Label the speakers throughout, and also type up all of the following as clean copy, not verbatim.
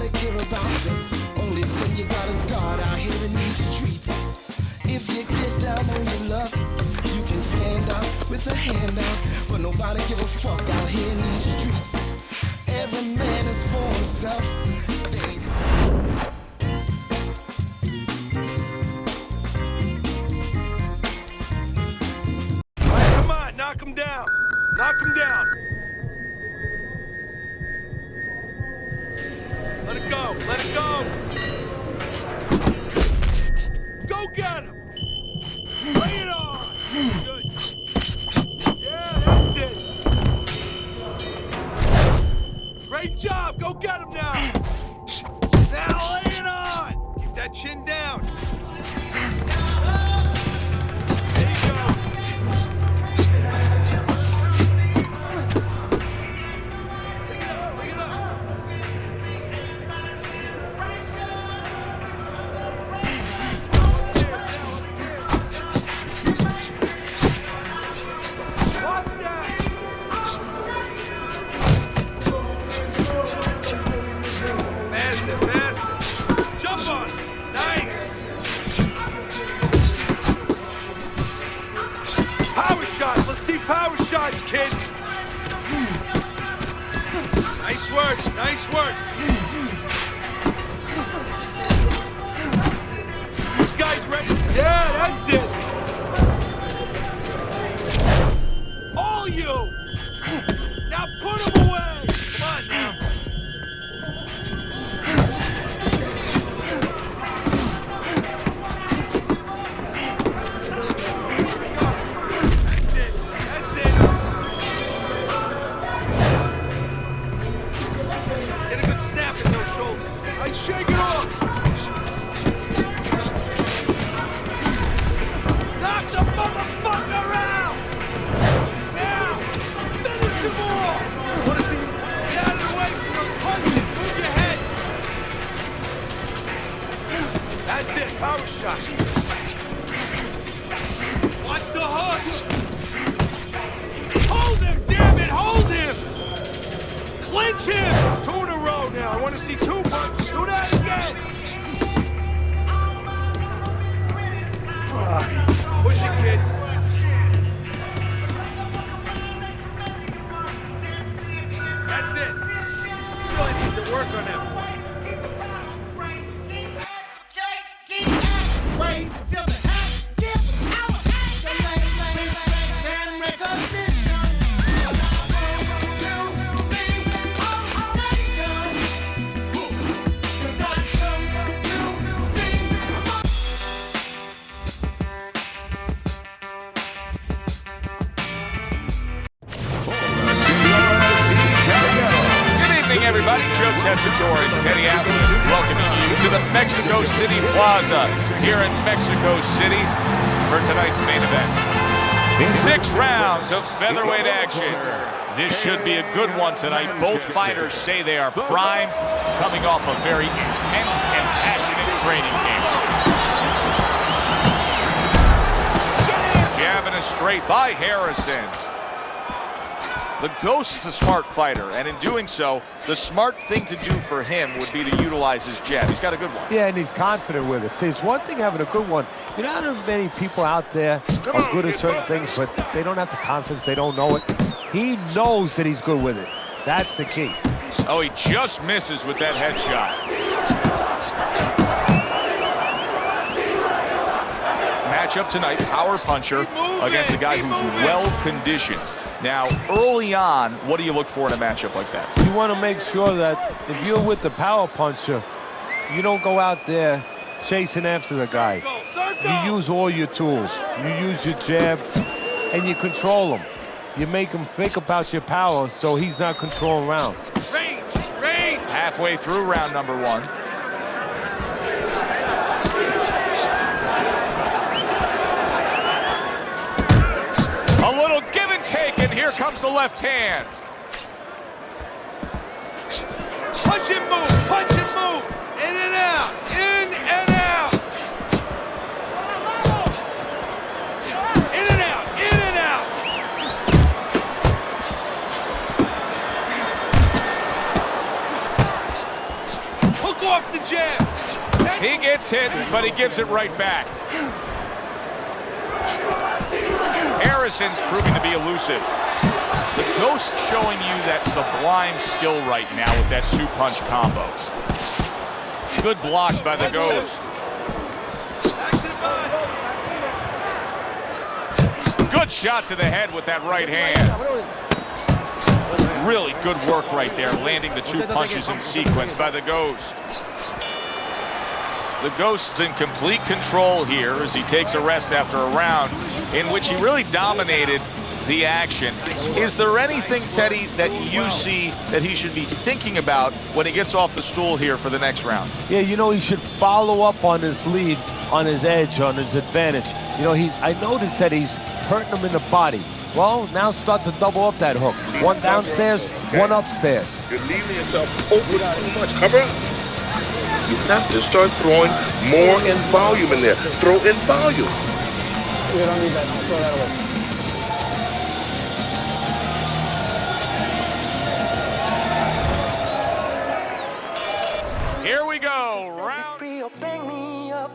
Speaker 1: nobody care about you. Only thing you got is God out here in these streets. If you get down on your luck, you can stand up with a hand out, but nobody give a fuck out here in these streets. Every man is for himself.
Speaker 2: Come on, knock him down. Knock him down. Let it go. Let it go. Go get him. Lay it on. Good. Yeah, that's it. Great job. Go get him now. Now lay it on. Keep that chin down. There you go. Power shots, kid. Nice work, nice work. This guy's ready. Yeah, that's it. All you. Now put him away. Come on now. Shake it off! Knock the motherfucker out! Now! Finish him off! I want to see you get out of the way from those punches! Move your head! That's it, power shot! Watch the hook! Hold him, damn it! Hold him! Clinch him! 2 in a row now. I want to see 2 punches. Do that again. Push it, kid. That's it. You really need to work on that one.
Speaker 3: Raise till the hat, give power. The ladies respect and recognition.
Speaker 4: Everybody, Joe Tessitore and Teddy Atlas welcoming you to the Mexico City Plaza here in Mexico City for tonight's main event. 6 rounds of featherweight action. This should be a good one tonight. Both fighters say they are primed, coming off a very intense and passionate training camp. Jabbing a straight by Harrison. The Ghost's a smart fighter, and in doing so, the smart thing to do for him would be to utilize his jab. He's got a good one.
Speaker 5: Yeah, and he's confident with it. See, it's one thing having a good one. You know how many people out there are good at certain things, but they don't have the confidence, they don't know it. He knows that he's good with it. That's the key.
Speaker 4: Oh, he just misses with that headshot. Matchup tonight, power puncher against a guy who's well-conditioned. Now, early on, what do you look for in a matchup like that?
Speaker 5: You want to make sure that if you're with the power puncher, you don't go out there chasing after the guy. You use all your tools. You use your jab, and you control him. You make him think about your power so he's not controlling rounds.
Speaker 2: Range! Range!
Speaker 4: Halfway through round number 1. A little give and take, and here comes the left hand.
Speaker 2: Punch and move! Punch and move! In and out! In and out! In and out! In and out! off the jab.
Speaker 4: He gets hit, but he gives it right back. Harrison's proving to be elusive. The Ghost showing you that sublime skill right now with that two-punch combo. Good block by the Ghost. Good shot to the head with that right hand. Really good work right there, landing the two punches in sequence by the Ghost. The Ghost's in complete control here as he takes a rest after a round in which he really dominated the action. Is there anything, Teddy, that you see that he should be thinking about when he gets off the stool here for the next round?
Speaker 5: Yeah, you know, he should follow up on his lead, on his edge, on his advantage. You know, I noticed that he's hurting him in the body. Well, now start to double up that hook. One downstairs, one upstairs.
Speaker 6: You're leaving yourself open too much. Cover up. You have to start throwing more in volume in there. Throw in volume.
Speaker 7: We don't need that. Throw that away.
Speaker 4: Here we go, round.
Speaker 8: Free or bang me up.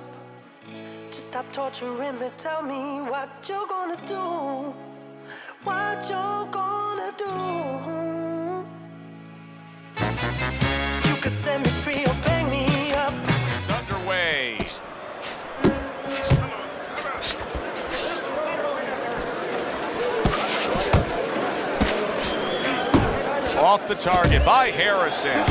Speaker 8: Just stop torturing me. Tell me what you're gonna do. What you're gonna do. You could set me free or bang me up.
Speaker 4: It's underway. Off the target by Harrison.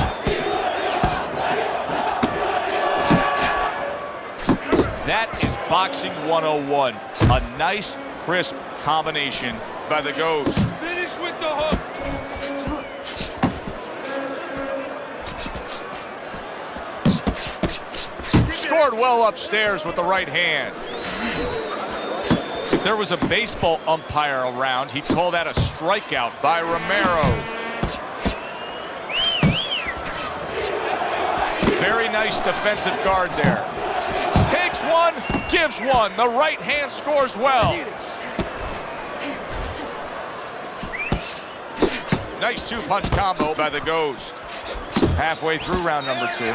Speaker 4: That is boxing 101. A nice, crisp combination by the Ghost.
Speaker 2: Finish with the hook.
Speaker 4: Scored well upstairs with the right hand. If there was a baseball umpire around, he'd call that a strikeout by Romero. Very nice defensive guard there. Takes one, gives one. The right hand scores well. Nice two-punch combo by the Ghost. Halfway through round number 2.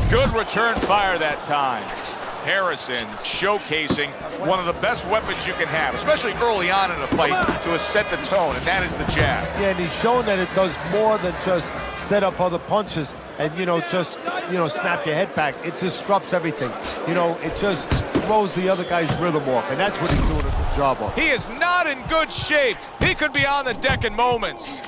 Speaker 4: Good return fire that time. Harrison's showcasing one of the best weapons you can have, especially early on in a fight, to set the tone, and that is the jab.
Speaker 5: Yeah, and he's shown that it does more than just set up other punches and, just, snap your head back. It disrupts everything. It just throws the other guy's rhythm off, and that's what he's doing a good job of.
Speaker 4: He is not in good shape. He could be on the deck in moments.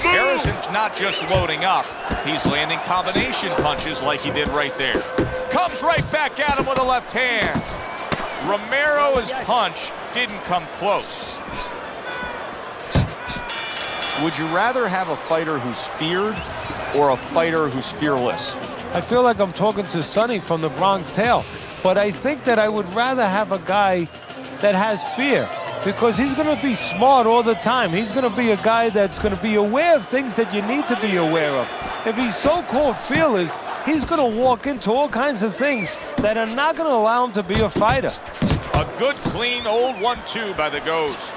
Speaker 4: Harrison's not just loading up. He's landing combination punches like he did right there. Comes right back at him with a left hand. Romero's punch didn't come close. Would you rather have a fighter who's feared or a fighter who's fearless?
Speaker 5: I feel like I'm talking to Sonny from the Bronx Tale, but I think that I would rather have a guy that has fear, because he's going to be smart all the time. He's going to be a guy that's going to be aware of things that you need to be aware of. If he's so-called fearless, he's going to walk into all kinds of things that are not going to allow him to be a fighter.
Speaker 4: A good, clean, old 1-2 by the Ghost.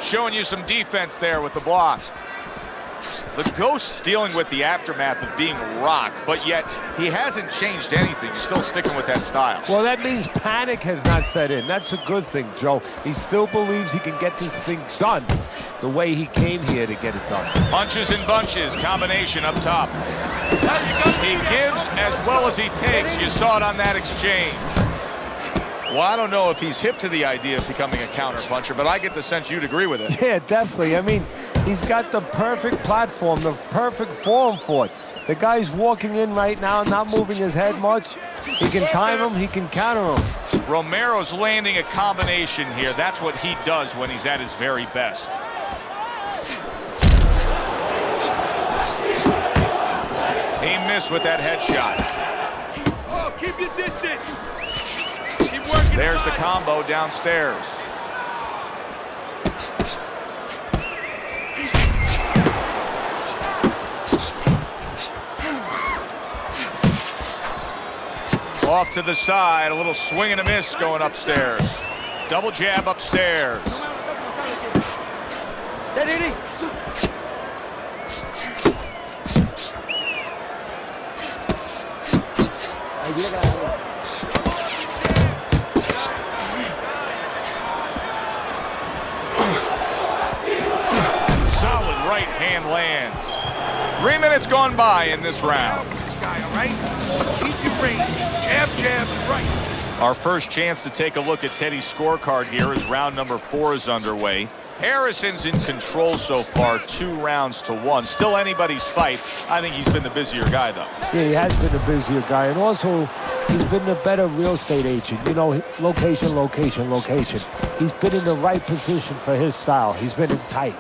Speaker 4: Showing you some defense there with the block. The Ghost's dealing with the aftermath of being rocked, but yet he hasn't changed anything. He's still sticking with that style.
Speaker 5: Well, that means panic has not set in. That's a good thing, Joe. He still believes he can get this thing done the way he came here to get it done.
Speaker 4: Punches and bunches, combination up top. He gives as well as he takes. You saw it on that exchange. Well, I don't know if he's hip to the idea of becoming a counter-puncher, but I get the sense you'd agree with it.
Speaker 5: Yeah, definitely. I mean, he's got the perfect platform, the perfect form for it. The guy's walking in right now, not moving his head much. He can time him, he can counter him.
Speaker 4: Romero's landing a combination here. That's what he does when he's at his very best. He missed with that headshot.
Speaker 2: Oh, keep your distance. Keep working.
Speaker 4: There's the combo downstairs. Off to the side, a little swing and a miss going upstairs. Double jab upstairs. Solid right hand lands. 3 minutes gone by in this round.
Speaker 2: This guy, all right? Keep your range. Jab, jab, right.
Speaker 4: Our first chance to take a look at Teddy's scorecard here as round number 4 is underway. Harrison's in control so far, 2 rounds to 1. Still anybody's fight. I think he's been the busier guy, though.
Speaker 5: Yeah, he has been the busier guy, and also he's been the better real estate agent. You know, location, location, location. He's been in the right position for his style. He's been in tight.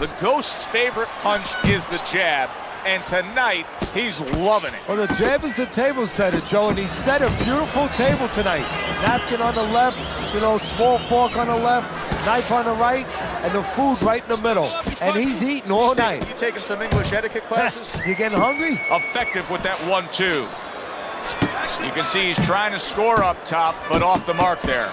Speaker 4: The Ghost's favorite punch is the jab, and tonight he's loving it.
Speaker 5: Well, the jab is the table setter, Joe, and he set a beautiful table tonight. Napkin on the left, you know, small fork on the left, knife on the right, and the food right in the middle. And he's eating all night.
Speaker 4: You taking some English etiquette classes?
Speaker 5: You getting hungry?
Speaker 4: Effective with that 1-2. You can see he's trying to score up top, but off the mark there.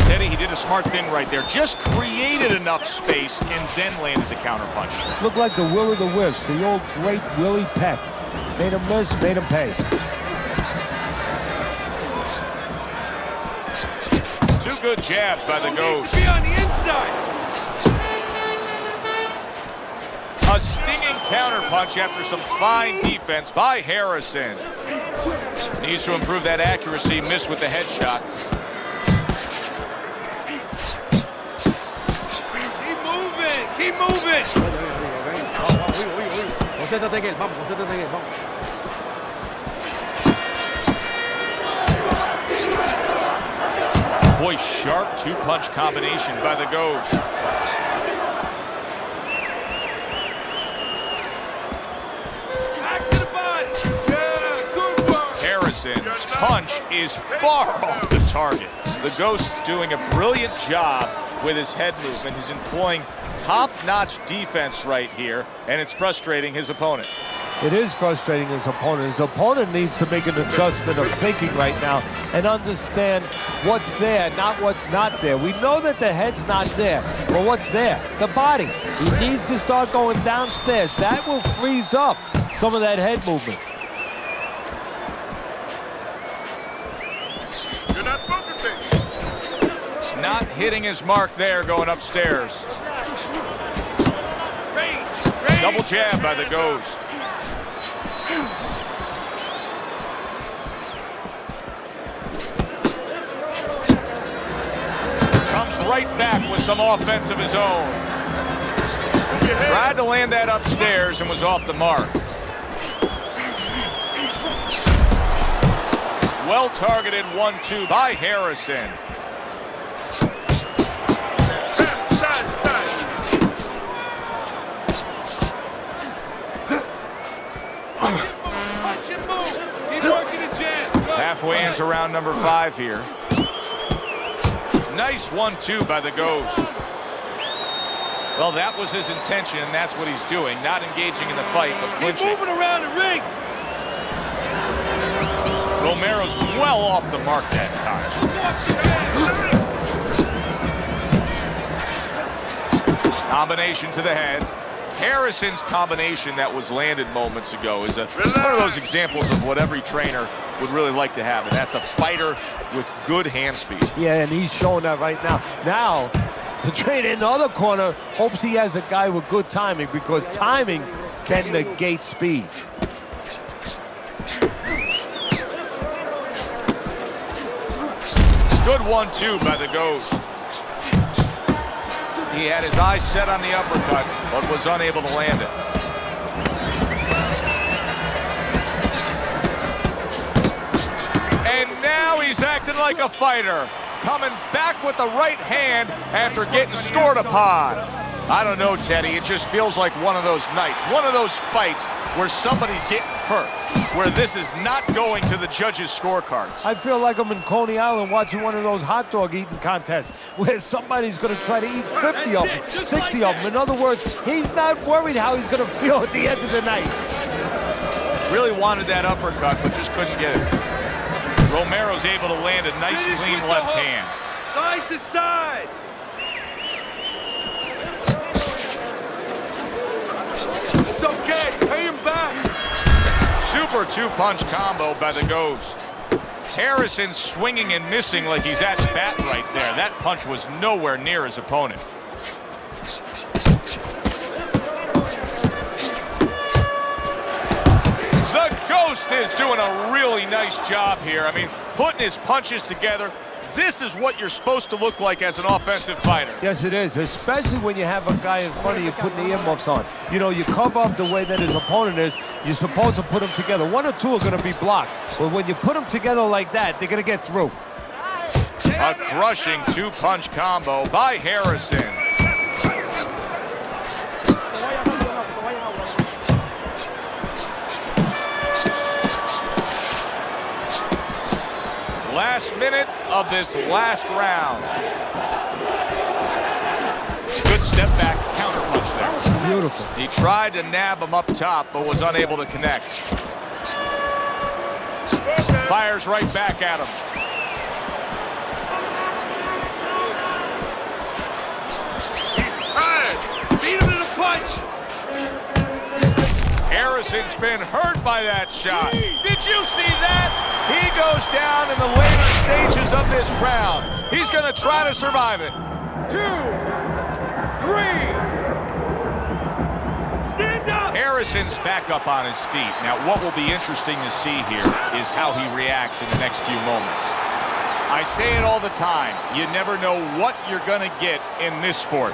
Speaker 4: Teddy, he did a smart thing right there. Just created enough space and then landed the counterpunch.
Speaker 5: Looked like the will of the wisps, the old great Willie Peck. Made him miss, made him pay.
Speaker 4: 2 good jabs by the Ghost.
Speaker 2: Be on the inside.
Speaker 4: A stinging counterpunch after some fine defense by Harrison. Needs to improve that accuracy, missed with the headshot.
Speaker 2: Keep moving.
Speaker 4: Boy, sharp 2-punch combination by the Ghost.
Speaker 2: Back to the body. Yeah, good work.
Speaker 4: Harrison's punch is far off the target. The Ghost's doing a brilliant job with his head movement. He's employing top-notch defense right here, and it's frustrating his opponent.
Speaker 5: It is frustrating his opponent. His opponent needs to make an adjustment of thinking right now and understand what's there, not what's not there. We know that the head's not there, but what's there? The body. He needs to start going downstairs. That will freeze up some of that head movement.
Speaker 6: You're not focusing.
Speaker 4: Not hitting his mark there going upstairs.
Speaker 2: Range.
Speaker 4: Double jab by the Ghost. Comes right back with some offense of his own. Tried to land that upstairs and was off the mark. Well-targeted 1-2 by Harrison. Halfway into round number 5 here. Nice 1-2 by the Ghost. Well, that was his intention, and that's what he's doing. Not engaging in the fight, but clinching.
Speaker 2: Keep moving around the ring.
Speaker 4: Romero's well off the mark that time. Combination to the head. Harrison's combination that was landed moments ago is one of those examples of what every trainer would really like to have, and that's a fighter with good hand speed.
Speaker 5: Yeah, and he's showing that right now. Now, the trainer in the other corner hopes he has a guy with good timing, because timing can negate speed.
Speaker 4: Good 1-2 by the Ghost. He had his eyes set on the uppercut, but was unable to land it. And now he's acting like a fighter, coming back with the right hand after getting scored upon. I don't know, Teddy, it just feels like one of those nights, one of those fights where somebody's getting hurt, where this is not going to the judges' scorecards.
Speaker 5: I feel like I'm in Coney Island watching one of those hot dog eating contests where somebody's going to try to eat 50 of them, 60 of them. In other words, he's not worried how he's going to feel at the end of the night.
Speaker 4: Really wanted that uppercut, but just couldn't get it. Romero's able to land a nice, clean left hand.
Speaker 2: Side to side. It's okay. Pay him back.
Speaker 4: Super two-punch combo by the Ghost. Harrison swinging and missing like he's at bat right there. That punch was nowhere near his opponent. The Ghost is doing a really nice job here. I mean, putting his punches together. This is what you're supposed to look like as an offensive fighter.
Speaker 5: Yes, it is, especially when you have a guy in front of you putting the earmuffs on. You know, you cover up the way that his opponent is. You're supposed to put them together. One or two are going to be blocked. But when you put them together like that, they're going to get through.
Speaker 4: A crushing two-punch combo by Harrison. Last minute of this last round. Good step back counter punch there.
Speaker 5: Beautiful.
Speaker 4: He tried to nab him up top, but was unable to connect. Fires right back at him.
Speaker 2: He's tired. Beat him to the punch.
Speaker 4: Harrison's been hurt by that shot. Did you see that? He goes down in the later stages of this round. He's going to try to survive it.
Speaker 2: 2, 3. Stand up.
Speaker 4: Harrison's back up on his feet. Now, what will be interesting to see here is how he reacts in the next few moments. I say it all the time. You never know what you're going to get in this sport.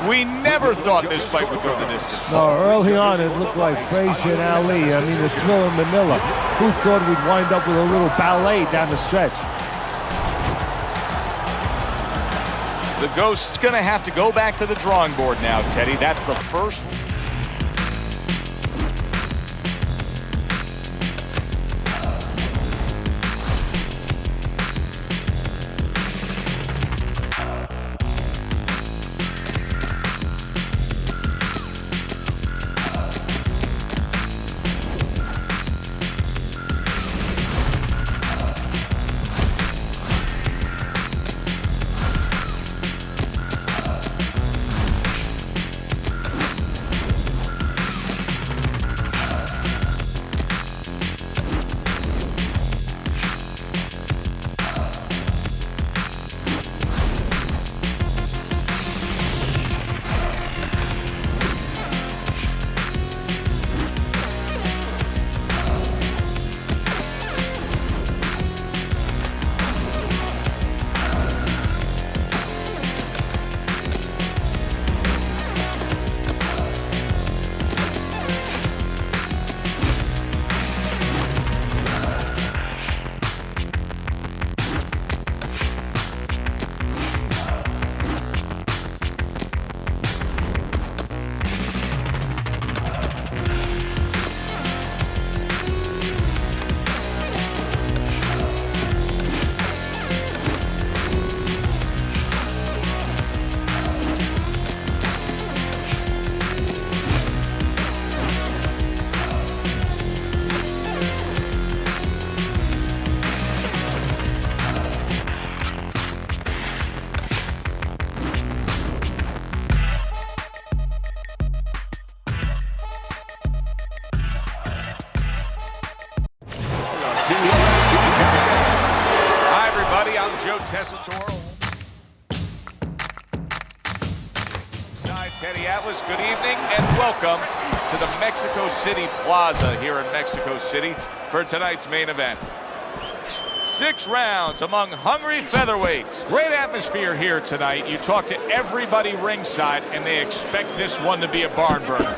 Speaker 4: We never thought this fight would go the distance.
Speaker 5: No, early on it looked like Frazier and Ali. I mean, the thrill in Manila. Who thought we'd wind up with a little ballet down the stretch?
Speaker 4: The Ghost's going to have to go back to the drawing board now, Teddy. That's the first. Hi, everybody. I'm Joe Tessitore. Teddy Atlas, good evening and welcome to the Mexico City Plaza here in Mexico City for tonight's main event. 6 rounds among hungry featherweights. Great atmosphere here tonight. You talk to everybody ringside, and they expect this one to be a barn burner.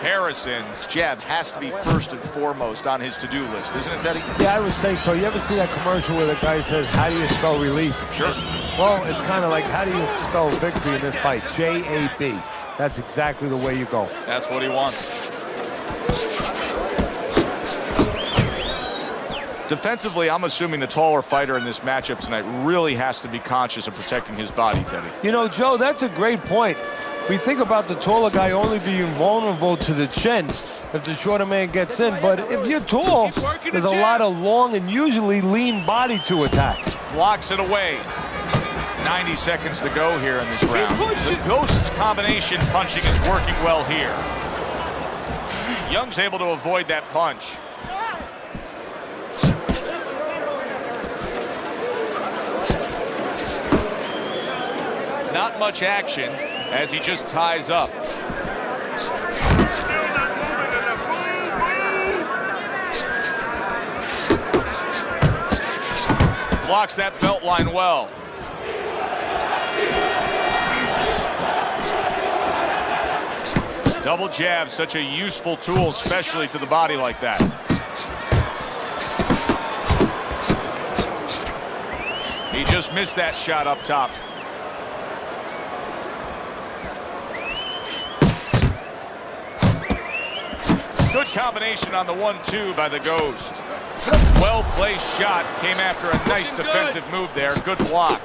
Speaker 4: Harrison's jab has to be first and foremost on his to-do list, isn't it, Teddy?
Speaker 5: Yeah, I would say so. You ever see that commercial where the guy says, how do you spell relief?
Speaker 4: Sure.
Speaker 5: Well, it's kind of like, how do you spell victory in this fight? J-A-B. That's exactly the way you go.
Speaker 4: That's what he wants. Defensively, I'm assuming the taller fighter in this matchup tonight really has to be conscious of protecting his body, Teddy.
Speaker 5: You know, Joe, that's a great point. We think about the taller guy only being vulnerable to the chin if the shorter man gets in, but if you're tall, there's a lot of long and usually lean body to attack.
Speaker 4: Blocks it away. 90 seconds to go here in this round. The Ghost's combination punching is working well here. Young's able to avoid that punch. Not much action as he just ties up. Blocks that belt line well. Double jab, such a useful tool, especially to the body like that. He just missed that shot up top. Good combination on the 1-2 by the Ghost. Well-placed shot, came after a nice defensive move there. Good block.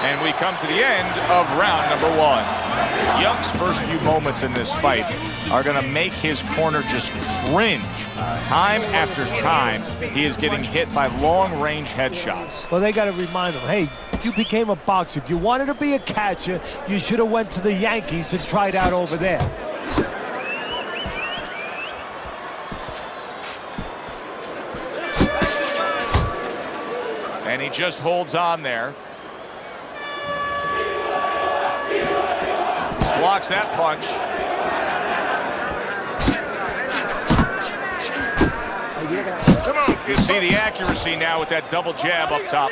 Speaker 4: And we come to the end of round number 1. Young's first few moments in this fight are going to make his corner just cringe. Time after time, he is getting hit by long-range headshots.
Speaker 5: Well, they got to remind him, hey, you became a boxer. If you wanted to be a catcher, you should have went to the Yankees and tried out over there.
Speaker 4: And he just holds on there. Blocks that punch.
Speaker 6: Come on,
Speaker 4: You see the accuracy now with that double jab up top.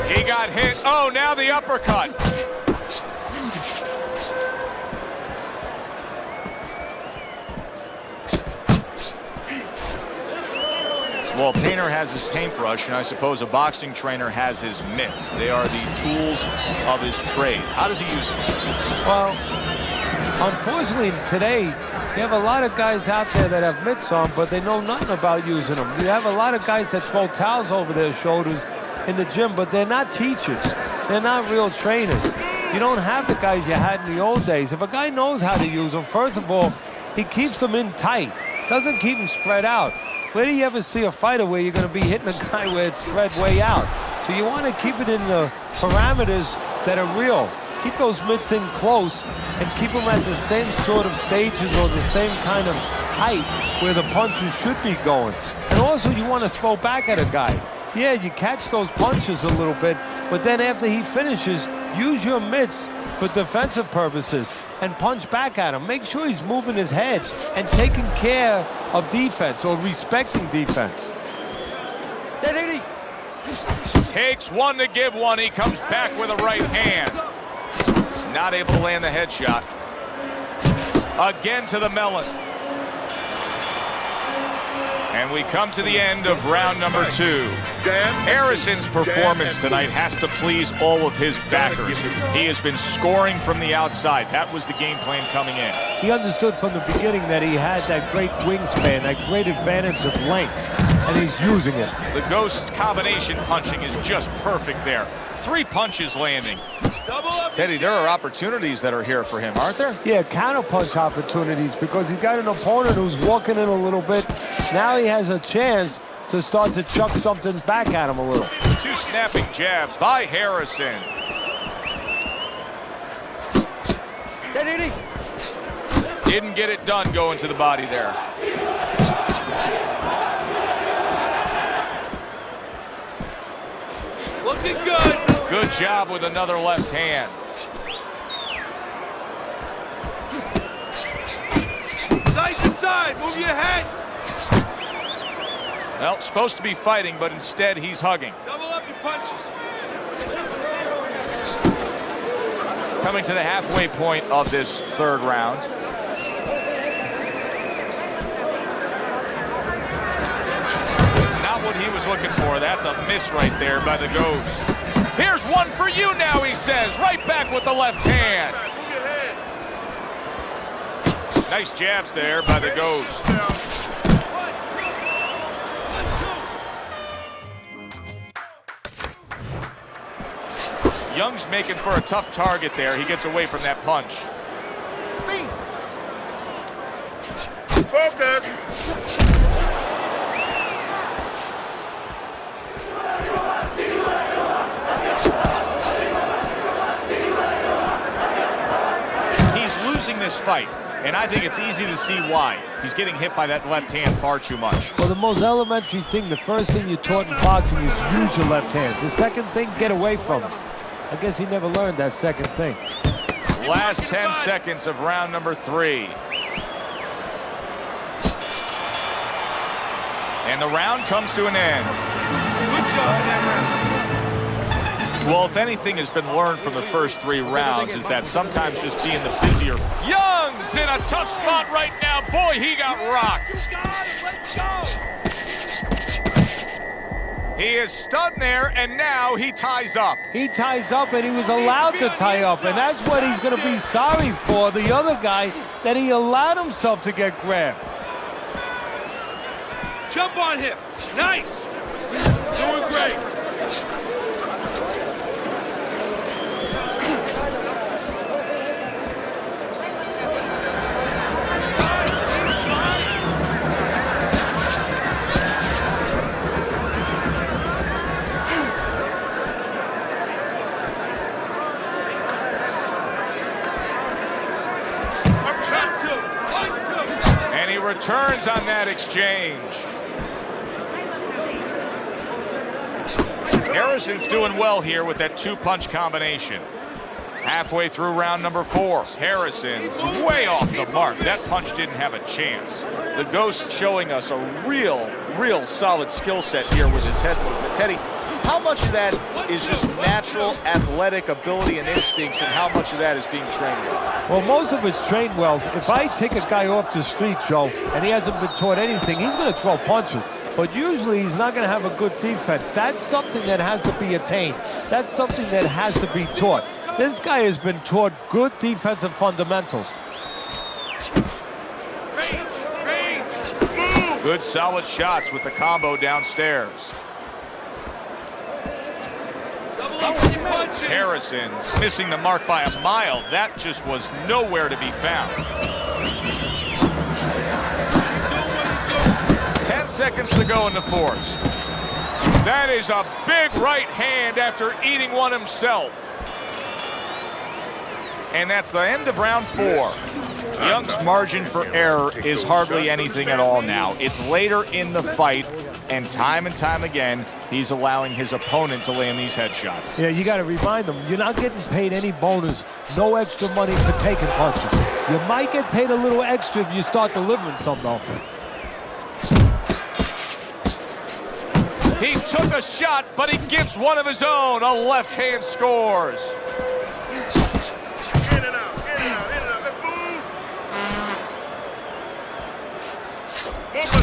Speaker 4: He got hit. Oh, now the uppercut. Well, a painter has his paintbrush, and I suppose a boxing trainer has his mitts. They are the tools of his trade. How does he use them?
Speaker 5: Well, unfortunately, today, you have a lot of guys out there that have mitts on, but they know nothing about using them. You have a lot of guys that throw towels over their shoulders in the gym, but they're not teachers. They're not real trainers. You don't have the guys you had in the old days. If a guy knows how to use them, first of all, he keeps them in tight, doesn't keep them spread out. Where do you ever see a fighter where you're going to be hitting a guy where it's spread way out? So you want to keep it in the parameters that are real. Keep those mitts in close and keep them at the same sort of stages or the same kind of height where the punches should be going. And also you want to throw back at a guy. Yeah, you catch those punches a little bit, but then after he finishes, use your mitts for defensive purposes and punch back at him. Make sure he's moving his head and taking care of defense or respecting defense.
Speaker 4: Takes one to give one. He comes back with a right hand. Not able to land the headshot. Again to the melon. And we come to the end of round number 2. Harrison's performance tonight has to please all of his backers. He has been scoring from the outside. That was the game plan coming in.
Speaker 5: He understood from the beginning that he had that great wingspan, that great advantage of length, and he's using it.
Speaker 4: The Ghost's combination punching is just perfect there. 3 punches landing. Teddy, there are opportunities that are here for him, aren't there?
Speaker 5: Yeah, counterpunch opportunities because he's got an opponent who's walking in a little bit. Now he has a chance to start to chuck something back at him a little.
Speaker 4: 2 snapping jabs by Harrison. Didn't get it done going to the body there.
Speaker 2: Looking good.
Speaker 4: Good job with another left hand.
Speaker 2: inside. Move your head.
Speaker 4: Well, supposed to be fighting, but instead he's hugging.
Speaker 2: Double up your punches.
Speaker 4: Coming to the halfway point of this third round. Not what he was looking for. That's a miss right there by the Ghost. Here's one for you now, he says. Right back with the left hand. Nice jabs there by the Ghost. Young's making for a tough target there. He gets away from that punch.
Speaker 6: Focus.
Speaker 4: He's losing this fight, and I think it's easy to see why. He's getting hit by that left hand far too much.
Speaker 5: Well, the most elementary thing, the first thing you're taught in boxing is use your left hand. The second thing, get away from it. I guess he never learned that second thing.
Speaker 4: Last 10 seconds of round number 3. And the round comes to an end.
Speaker 2: Good job in that round.
Speaker 4: Well, if anything has been learned from the first 3 rounds is that sometimes just being the busier. Young's in a tough spot right now. Boy, he got rocked.
Speaker 2: You got it. Let's go.
Speaker 4: He is stunned there, and now he ties up.
Speaker 5: He ties up, and he was allowed to tie up, and that's what he's going to be sorry for, the other guy, that he allowed himself to get grabbed.
Speaker 2: Jump on him. Nice. Doing great.
Speaker 4: And he returns on that exchange. Harrison's doing well here with that 2-punch combination. Halfway through round number 4, Harrison's way off the mark. That punch didn't have a chance. The Ghost showing us a real solid skill set here with his head movement. Teddy, how much of that is just natural athletic ability and instincts, and how much of that is being trained well?
Speaker 5: Well, most of it's trained well. If I take a guy off the street, Joe, and he hasn't been taught anything, he's going to throw punches. But usually he's not going to have a good defense. That's something that has to be attained. That's something that has to be taught. This guy has been taught good defensive fundamentals.
Speaker 4: Good solid shots with the combo downstairs. Harrison's missing the mark by a mile. That just was nowhere to be found. 10 seconds to go in the 4th. That is a big right hand after eating one himself. And that's the end of round 4. Young's margin for error is hardly anything at all now. It's later in the fight, and time again, he's allowing his opponent to land these headshots.
Speaker 5: Yeah, you got to remind them, you're not getting paid any bonus, no extra money for taking punches. You might get paid a little extra if you start delivering some, though.
Speaker 4: He took a shot, but he gives one of his own. A left hand scores.
Speaker 6: In and out, in and out, in and out. Let's move.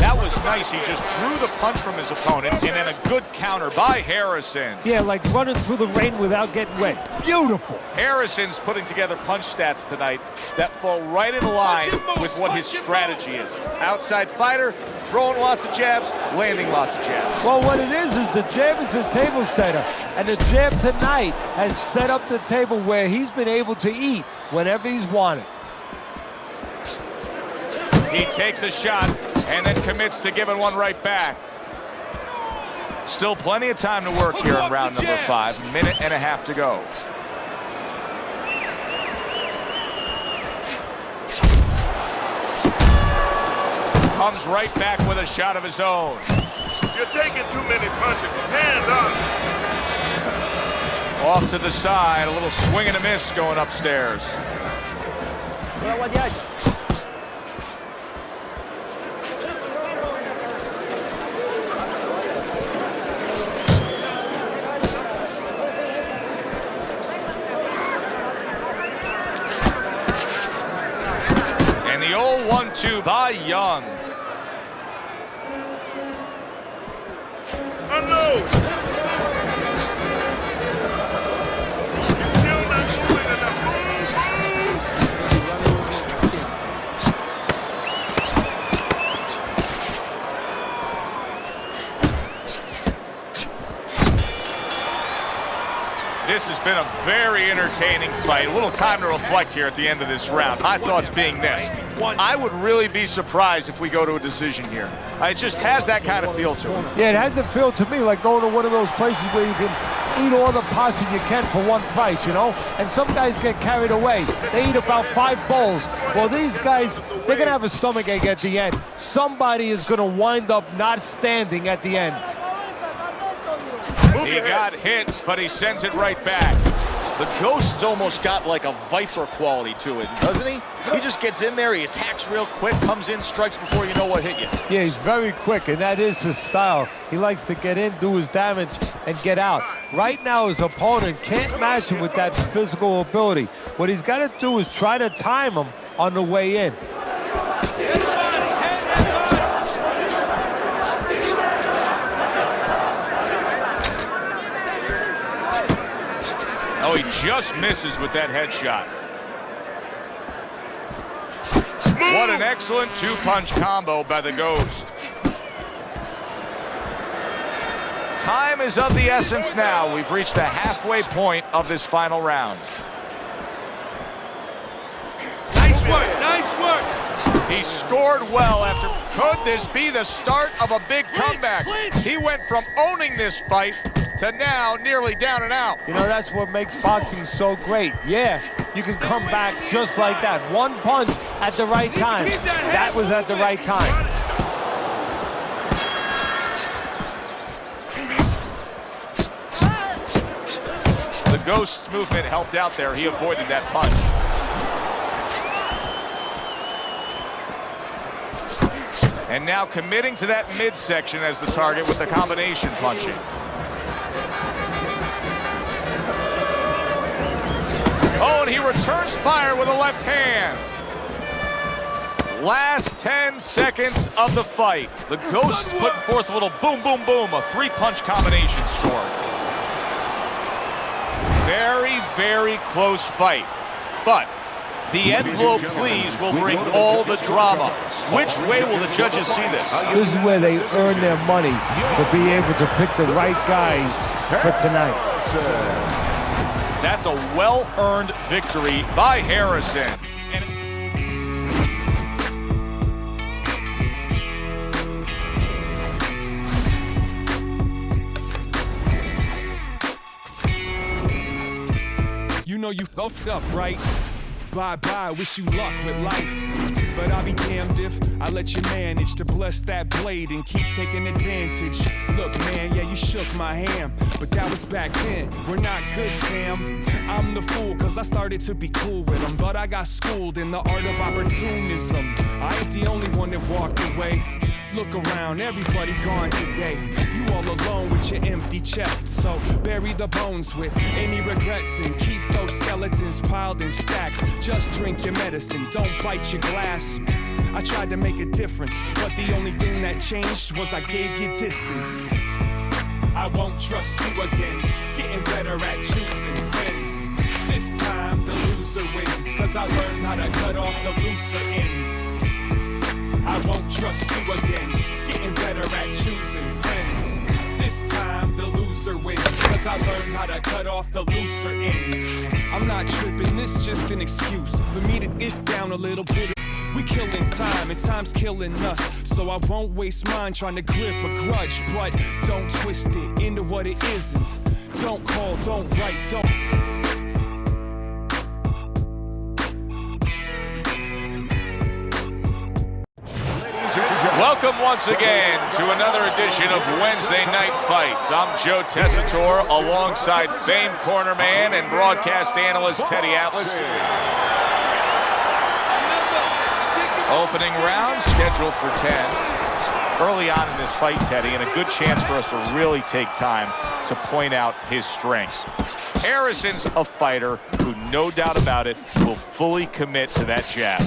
Speaker 4: That was nice. He just drew the punch from his opponent, and then a good counter by Harrison.
Speaker 5: Yeah, like running through the rain without getting wet. Beautiful.
Speaker 4: Harrison's putting together punch stats tonight that fall right in line with what his strategy is. Outside fighter, throwing lots of jabs, landing lots of jabs.
Speaker 5: Well, what it is the jab is the table setter. And the jab tonight has set up the table where he's been able to eat whenever he's wanted.
Speaker 4: He takes a shot and then commits to giving one right back. Still plenty of time to work here in round number 5. Minute and a half to go. Comes right back with a shot of his own.
Speaker 6: You're taking too many punches. Hands up.
Speaker 4: Off to the side, a little swing and a miss going upstairs. 1-2 by Young.
Speaker 6: Unload. You're still not moving enough.
Speaker 4: This has been a very entertaining fight. A little time to reflect here at the end of this round. My thoughts being this: I would really be surprised if we go to a decision here. It just has that kind of feel to it.
Speaker 5: Yeah, it has a feel to me like going to one of those places where you can eat all the pasta you can for one price, you know? And some guys get carried away. They eat about 5 bowls. Well, these guys, they're going to have a stomachache at the end. Somebody is going to wind up not standing at the end.
Speaker 4: He got hit, but he sends it right back. The Ghost's almost got like a Viper quality to it, doesn't he? He just gets in there, he attacks real quick, comes in, strikes before you know what hit you.
Speaker 5: Yeah, he's very quick, and that is his style. He likes to get in, do his damage, and get out. Right now, his opponent can't match him with that physical ability. What he's got to do is try to time him on the way in.
Speaker 4: Oh, he just misses with that headshot. What an excellent 2-punch combo by the Ghost. Time is of the essence now. We've reached the halfway point of this final round.
Speaker 2: Nice work, nice work.
Speaker 4: He scored well after. Could this be the start of a big comeback? He went from owning this fight to now nearly down and out.
Speaker 5: You know, that's what makes boxing so great. Yeah, you can come back just like that. One punch at the right time. That was at the right time.
Speaker 4: The Ghost's movement helped out there. He avoided that punch. And now committing to that midsection as the target with the combination punching. Oh, and he returns fire with a left hand. Last 10 seconds of the fight. The Ghost putting forth a little boom, boom, boom, a 3-punch combination score. Very, very close fight. But the envelope, please, will bring all the drama. Which way will the judges see this?
Speaker 5: This is where they earn their money to be able to pick the right guys for tonight.
Speaker 4: That's a well-earned victory by Harrison.
Speaker 9: You know you fucked up, right? Bye-bye, wish you luck with life. But I'll be damned if I let you manage to bless that blade and keep taking advantage. Look, man, yeah, you shook my hand, but that was back then. We're not good, fam. I'm the fool, cause I started to be cool with them, but I got schooled in the art of opportunism. I ain't the only one that walked away. Look around, everybody gone today. You all alone with your empty chest, so bury the bones with any regrets and keep those skeletons piled in stacks. Just drink your medicine, don't bite your glass. I tried to make a difference, but the only thing that changed was I gave you distance. I won't trust you again, getting better at choosing friends. This time the loser wins, cause I learned how to cut off the looser ends. I won't trust you again, getting better at choosing friends. This time the loser wins, cause I learned how to cut off the looser ends. I'm not tripping, this just an excuse for me to get down a little bit. We killing time and time's killing us, so I won't waste mine trying to grip a grudge. But don't twist it into what it isn't. Don't call, don't write, don't.
Speaker 4: Welcome once again to another edition of Wednesday Night Fights. I'm Joe Tessitore alongside famed cornerman and broadcast analyst Teddy Atlas. Opening round scheduled for 10. Early on in this fight, Teddy, and a good chance for us to really take time to point out his strengths. Harrison's a fighter who, no doubt about it, will fully commit to that jab.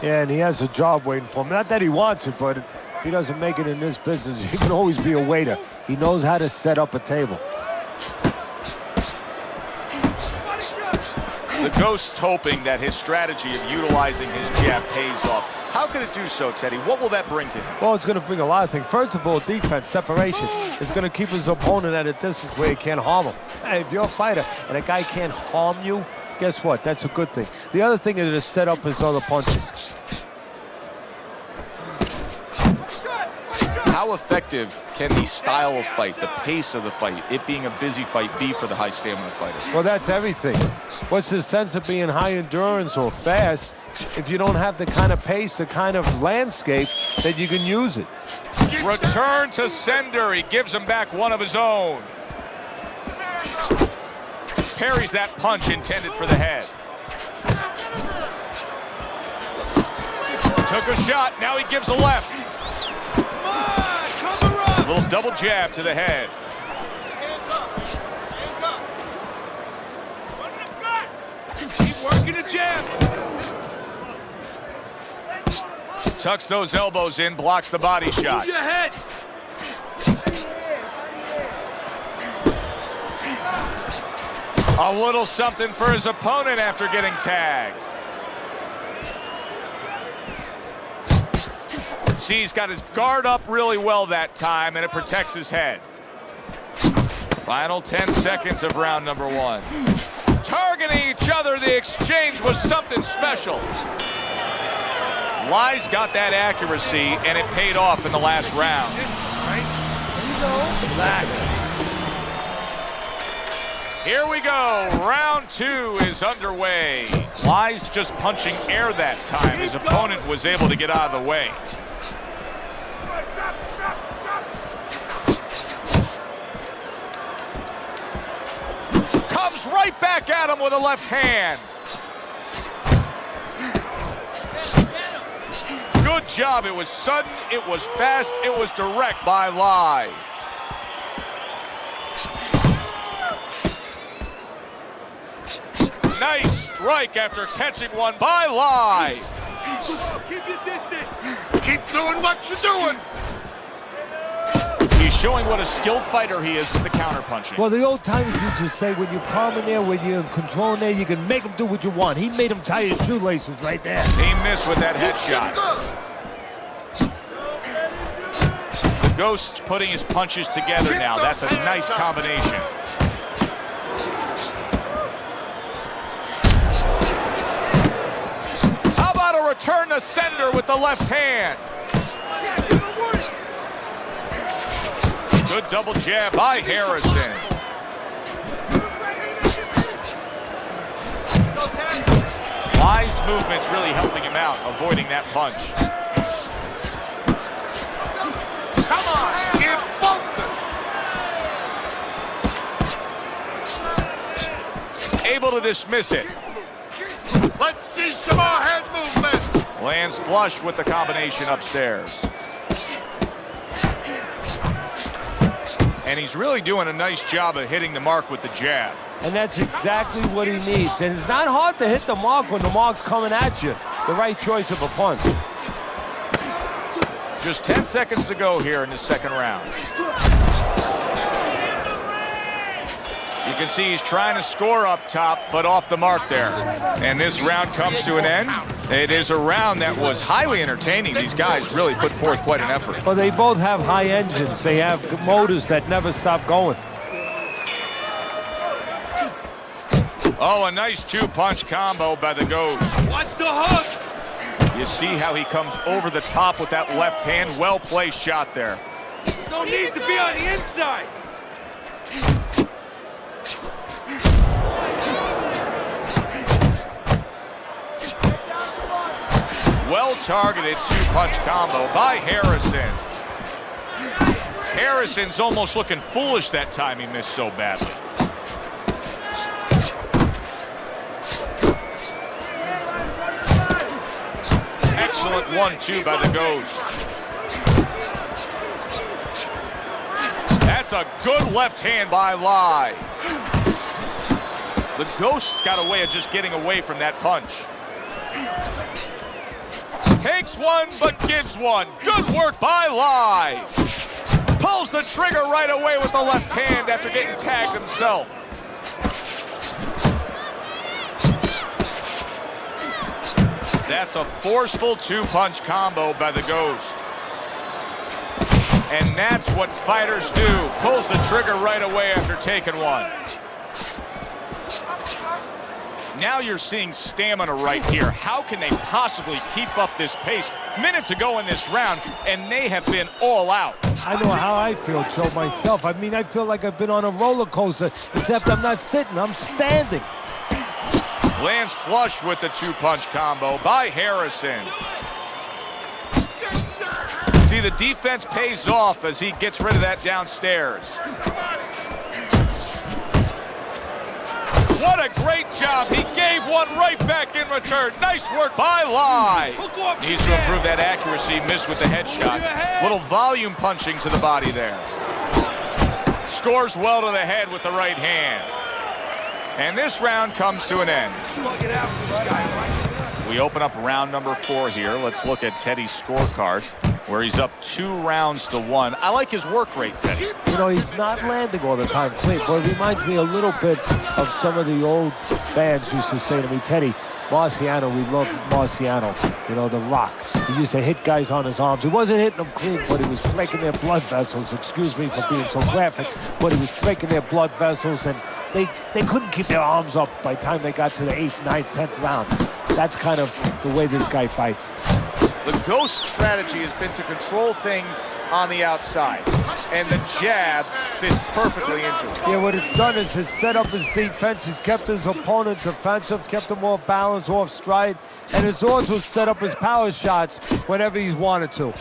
Speaker 5: Yeah, and he has a job waiting for him. Not that he wants it, but if he doesn't make it in this business, he can always be a waiter. He knows how to set up a table.
Speaker 4: The Ghost's hoping that his strategy of utilizing his jab pays off. How can it do so, Teddy? What will that bring to him?
Speaker 5: Well, it's going to bring a lot of things. First of all, defense, separation. It's going to keep his opponent at a distance where he can't harm him. Hey, if you're a fighter and a guy can't harm you, guess what? That's a good thing. The other thing is to set up his other punches.
Speaker 4: How effective can the style of fight, the pace of the fight, it being a busy fight, be for the high stamina fighter?
Speaker 5: Well, that's everything. What's the sense of being high endurance or fast if you don't have the kind of pace, the kind of landscape that you can use it?
Speaker 4: Return to sender. He gives him back one of his own. Parries that punch intended for the head. Took a shot. Now he gives a left. A little double jab to the head.
Speaker 2: Keep working the jab.
Speaker 4: Tucks those elbows in, blocks the body shot.
Speaker 2: Move your head.
Speaker 4: A little something for his opponent after getting tagged. See, he's got his guard up really well that time, and it protects his head. Final 10 seconds of round number one. Targeting each other, the exchange was something special. Lies got that accuracy, and it paid off in the last round. Here we go. Round two is underway. Lies just punching air that time. His opponent was able to get out of the way. Comes right back at him with a left hand. Good job. It was sudden, it was fast, it was direct by Lie. Nice strike after catching one by Lie.
Speaker 2: Keep your distance.
Speaker 6: Keep doing what you're doing.
Speaker 4: He's showing what a skilled fighter he is with the counterpunching.
Speaker 5: Well, the old timers used to say when you're calm in there, when you're in control in there, you can make him do what you want. He made him tie his shoelaces right there.
Speaker 4: He missed with that headshot. The Ghost's putting his punches together now. That's a nice combination. How about a return to sender with the left hand? Good double jab by Harrison. Lie's movement's really helping him out, avoiding that punch.
Speaker 6: Come on, get focused.
Speaker 4: Able to dismiss it.
Speaker 6: Let's see some more head movement.
Speaker 4: Lands flush with the combination upstairs. And he's really doing a nice job of hitting the mark with the jab.
Speaker 5: And that's exactly what he needs. And it's not hard to hit the mark when the mark's coming at you. The right choice of a punch.
Speaker 4: Just 10 seconds to go here in the second round. You can see he's trying to score up top, but off the mark there. And this round comes to an end. It is a round that was highly entertaining. These guys really put forth quite an effort.
Speaker 5: Well, they both have high engines. They have motors that never stop going.
Speaker 4: Oh, a nice two-punch combo by the Ghost.
Speaker 2: Watch the hook.
Speaker 4: You see how he comes over the top with that left hand. Well-placed shot there.
Speaker 2: No need to be on the inside.
Speaker 4: Well-targeted two-punch combo by Harrison. Harrison's almost looking foolish that time he missed so badly. Excellent 1-2 by the Ghost. That's a good left hand by Lie. The Ghost's got a way of just getting away from that punch. Takes one, but gives one. Good work by Lai. Pulls the trigger right away with the left hand after getting tagged himself. That's a forceful two-punch combo by the Ghost. And that's what fighters do. Pulls the trigger right away after taking one. Now you're seeing stamina right here. How can they possibly keep up this pace? Minute to go in this round, and they have been all out.
Speaker 5: I know how I feel, Joe, myself. I mean, I feel like I've been on a roller coaster, except I'm not sitting, I'm standing.
Speaker 4: Lands flush with the two-punch combo by Harrison. See, the defense pays off as he gets rid of that downstairs. What a great job. He gave one right back in return. Nice work by Lai. Needs to improve that accuracy. Missed with the headshot. Little volume punching to the body there. Scores well to the head with the right hand. And this round comes to an end. We open up round number 4 here. Let's look at Teddy's scorecard, where he's up 2 rounds to 1. I like his work rate, Teddy.
Speaker 5: You know, he's not landing all the time clean, but it reminds me a little bit of some of the old fans used to say to me, Teddy, Marciano, we love Marciano, you know, the Rock. He used to hit guys on his arms. He wasn't hitting them clean, but he was breaking their blood vessels. Excuse me for being so graphic, but he was breaking their blood vessels, and they couldn't keep their arms up by the time they got to the 8th, 9th, 10th round. That's kind of the way this guy fights.
Speaker 4: The Ghost strategy has been to control things on the outside, and the jab fits perfectly into it.
Speaker 5: Yeah, what it's done is it's set up his defense, it's kept his opponent defensive, kept him off balance, off stride, and it's also set up his power shots whenever he's wanted to.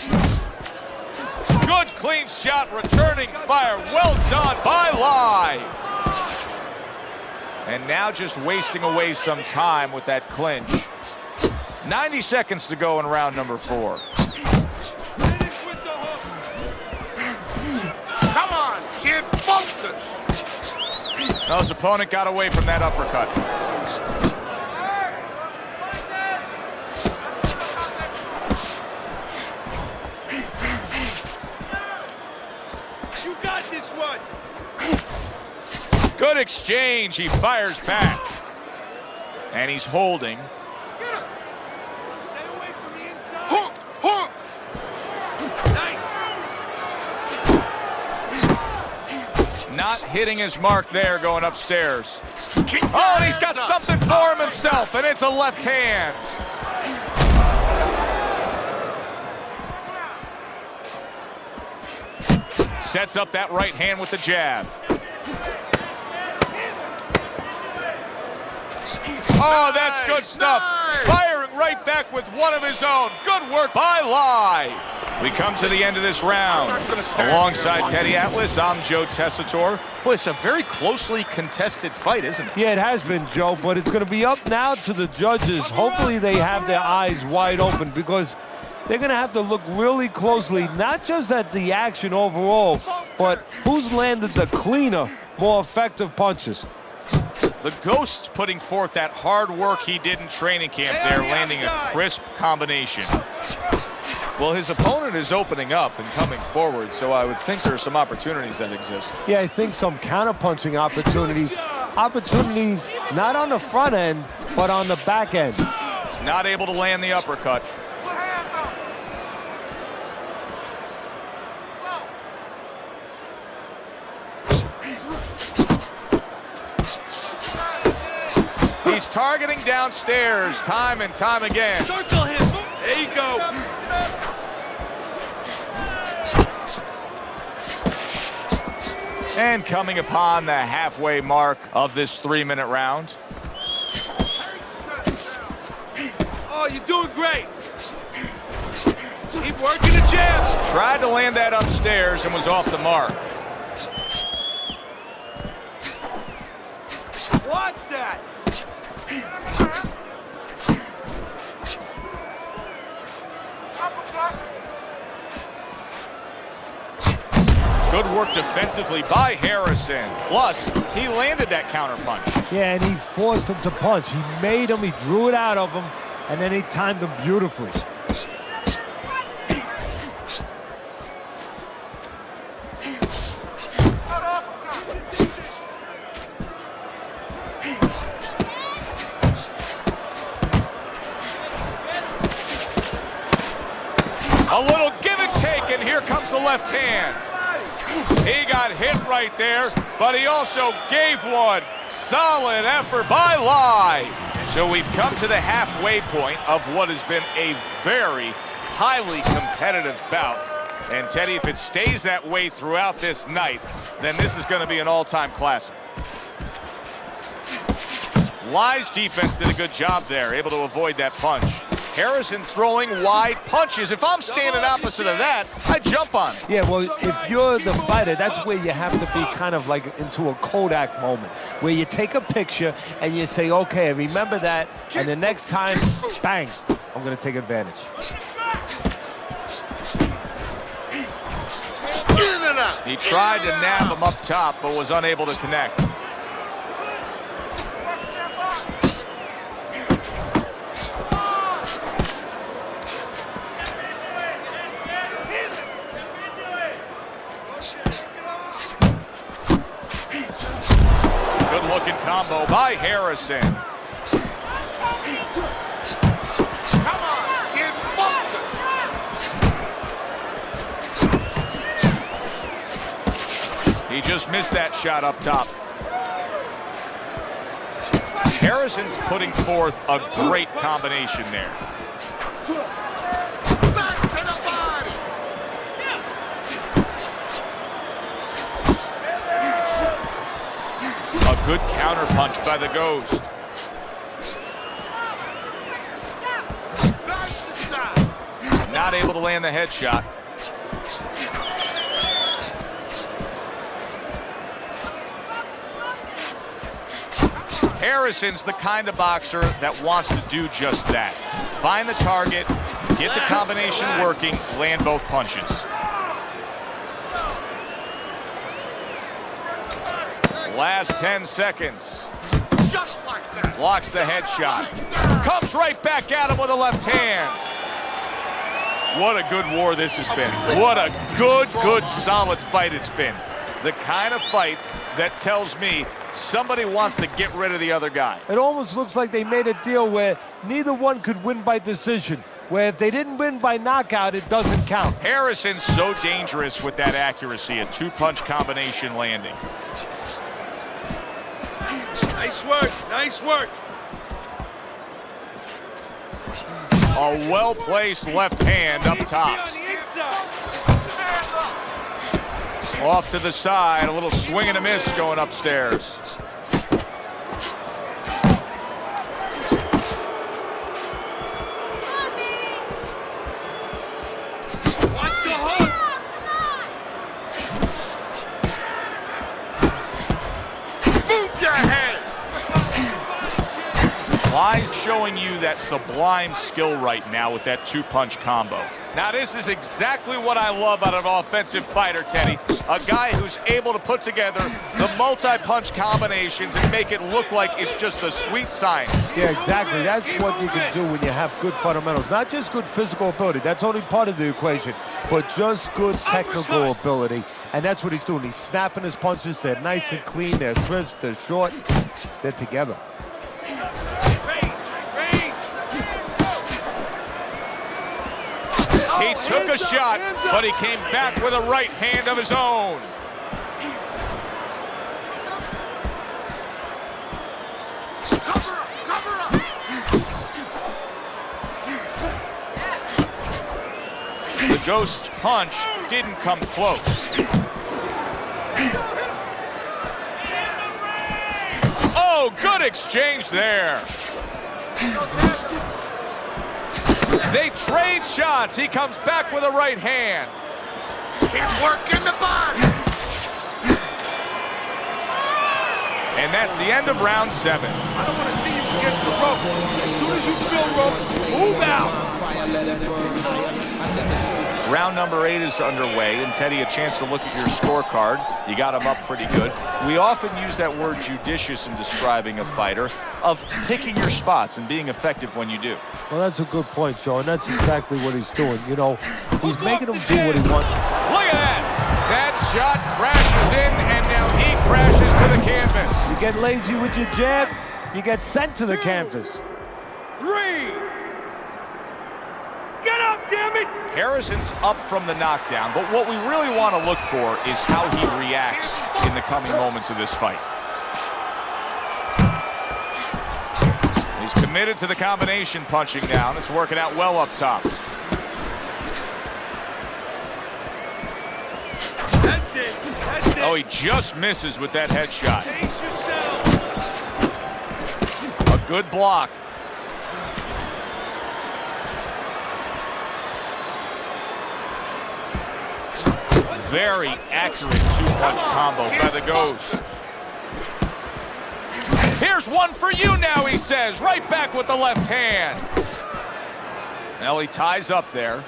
Speaker 4: Good clean shot, returning fire, well done by Lai. And now just wasting away some time with that clinch. 90 seconds to go in round number 4.
Speaker 6: Come on, kid, focus.
Speaker 4: Now his opponent got away from that uppercut.
Speaker 2: You got this one.
Speaker 4: Good exchange. He fires back. And he's holding.
Speaker 6: Hook, hook.
Speaker 4: Not hitting his mark there, going upstairs. Oh, and he's got something for him himself, and it's a left hand. Sets up that right hand with the jab. Oh, that's good stuff. Firing right back with one of his own. Good work by Lai. We come to the end of this round. Alongside Teddy Atlas, I'm Joe Tessitore. Boy, it's a very closely contested fight, isn't it?
Speaker 5: Yeah, it has been, Joe, but it's going to be up now to the judges. Hopefully they have their eyes wide open, because they're going to have to look really closely, not just at the action overall, but who's landed the cleaner, more effective punches.
Speaker 4: The Ghost's putting forth that hard work he did in training camp there, landing a crisp combination. Well, his opponent is opening up and coming forward, so I would think there are some opportunities that exist.
Speaker 5: Yeah, I think some counter-punching opportunities. Opportunities not on the front end, but on the back end.
Speaker 4: Not able to land the uppercut. He's targeting downstairs time and time again.
Speaker 2: Circle him. There you go.
Speaker 4: And coming upon the halfway mark of this 3-minute round.
Speaker 2: Oh, you're doing great. Keep working the jabs.
Speaker 4: Tried to land that upstairs and was off the mark.
Speaker 2: Watch that.
Speaker 4: Good work defensively by Harrison. Plus, he landed that counterpunch.
Speaker 5: Yeah, and he forced him to punch. He made him, he drew it out of him, and then he timed him beautifully.
Speaker 4: left hand. He got hit right there, but he also gave one. Solid effort by Lai. So we've come to the halfway point of what has been a very highly competitive bout. And Teddy, if it stays that way throughout this night, then this is going to be an all-time classic. Lai's defense did a good job there, able to avoid that punch. Harrison throwing wide punches. If I'm standing opposite of that, I jump on it.
Speaker 5: Yeah, well, if you're the fighter, that's where you have to be kind of like into a Kodak moment, where you take a picture and you say, okay, I remember that, and the next time, bang, I'm going to take advantage.
Speaker 4: He tried to nab him up top, but was unable to connect. Good-looking combo by Harrison.
Speaker 6: Come on, get focused.
Speaker 4: He just missed that shot up top. Harrison's putting forth a great combination there.
Speaker 6: Back to the body.
Speaker 4: A good counter punch by the Ghost. Not able to land the headshot. Harrison's the kind of boxer that wants to do just that. Find the target, get the combination working, land both punches. Last 10 seconds.
Speaker 6: Just like that.
Speaker 4: Blocks the headshot. Comes right back at him with a left hand. What a good war this has been. What a good, solid fight it's been. The kind of fight that tells me somebody wants to get rid of the other guy.
Speaker 5: It almost looks like they made a deal where neither one could win by decision, where if they didn't win by knockout, it doesn't count.
Speaker 4: Harrison's so dangerous with that accuracy, a two-punch combination landing.
Speaker 2: Nice work, nice work.
Speaker 4: A well-placed left hand up top.
Speaker 2: On the inside.
Speaker 4: Off to the side, a little swing and a miss going upstairs.
Speaker 2: Watch the hook.
Speaker 6: Move your head.
Speaker 4: Lai's showing you that sublime skill right now with that two-punch combo. Now, this is exactly what I love out of an offensive fighter, Teddy. A guy who's able to put together the multi-punch combinations and make it look like it's just a sweet science.
Speaker 5: Yeah, exactly. That's what you can do when you have good fundamentals. Not just good physical ability. That's only part of the equation. But just good technical ability. And that's what he's doing. He's snapping his punches. They're nice and clean. They're crisp. They're short. They're together.
Speaker 4: He took a shot, but he came back with a right hand of his own.
Speaker 6: Cover up.
Speaker 4: The Ghost's punch didn't come close. Oh, good exchange there. They trade shots. He comes back with a right hand.
Speaker 6: Keep working the body.
Speaker 4: And that's the end of round 7.
Speaker 2: I don't want to see you against the rope. As soon as you feel rope, move out.
Speaker 4: Round number 8 is underway, and Teddy, a chance to look at your scorecard. You got him up pretty good. We often use that word judicious in describing a fighter, of picking your spots and being effective when you do.
Speaker 5: Well, that's a good point, Joe, and that's exactly what he's doing. You know, he's making him do what he wants.
Speaker 4: Look at that! That shot crashes in, and now he crashes to the canvas.
Speaker 5: You get lazy with your jab, you get sent to the canvas.
Speaker 2: 3. Get up, damn it!
Speaker 4: Harrison's up from the knockdown, but what we really want to look for is how he reacts in the coming moments of this fight. He's committed to the combination punching down. It's working out well up top.
Speaker 2: That's it. That's it.
Speaker 4: Oh, he just misses with that headshot.
Speaker 2: Pace yourself.
Speaker 4: A good block. Very accurate two-punch combo by the Ghost. Here's one for you now, he says. Right back with the left hand. Now he ties up there.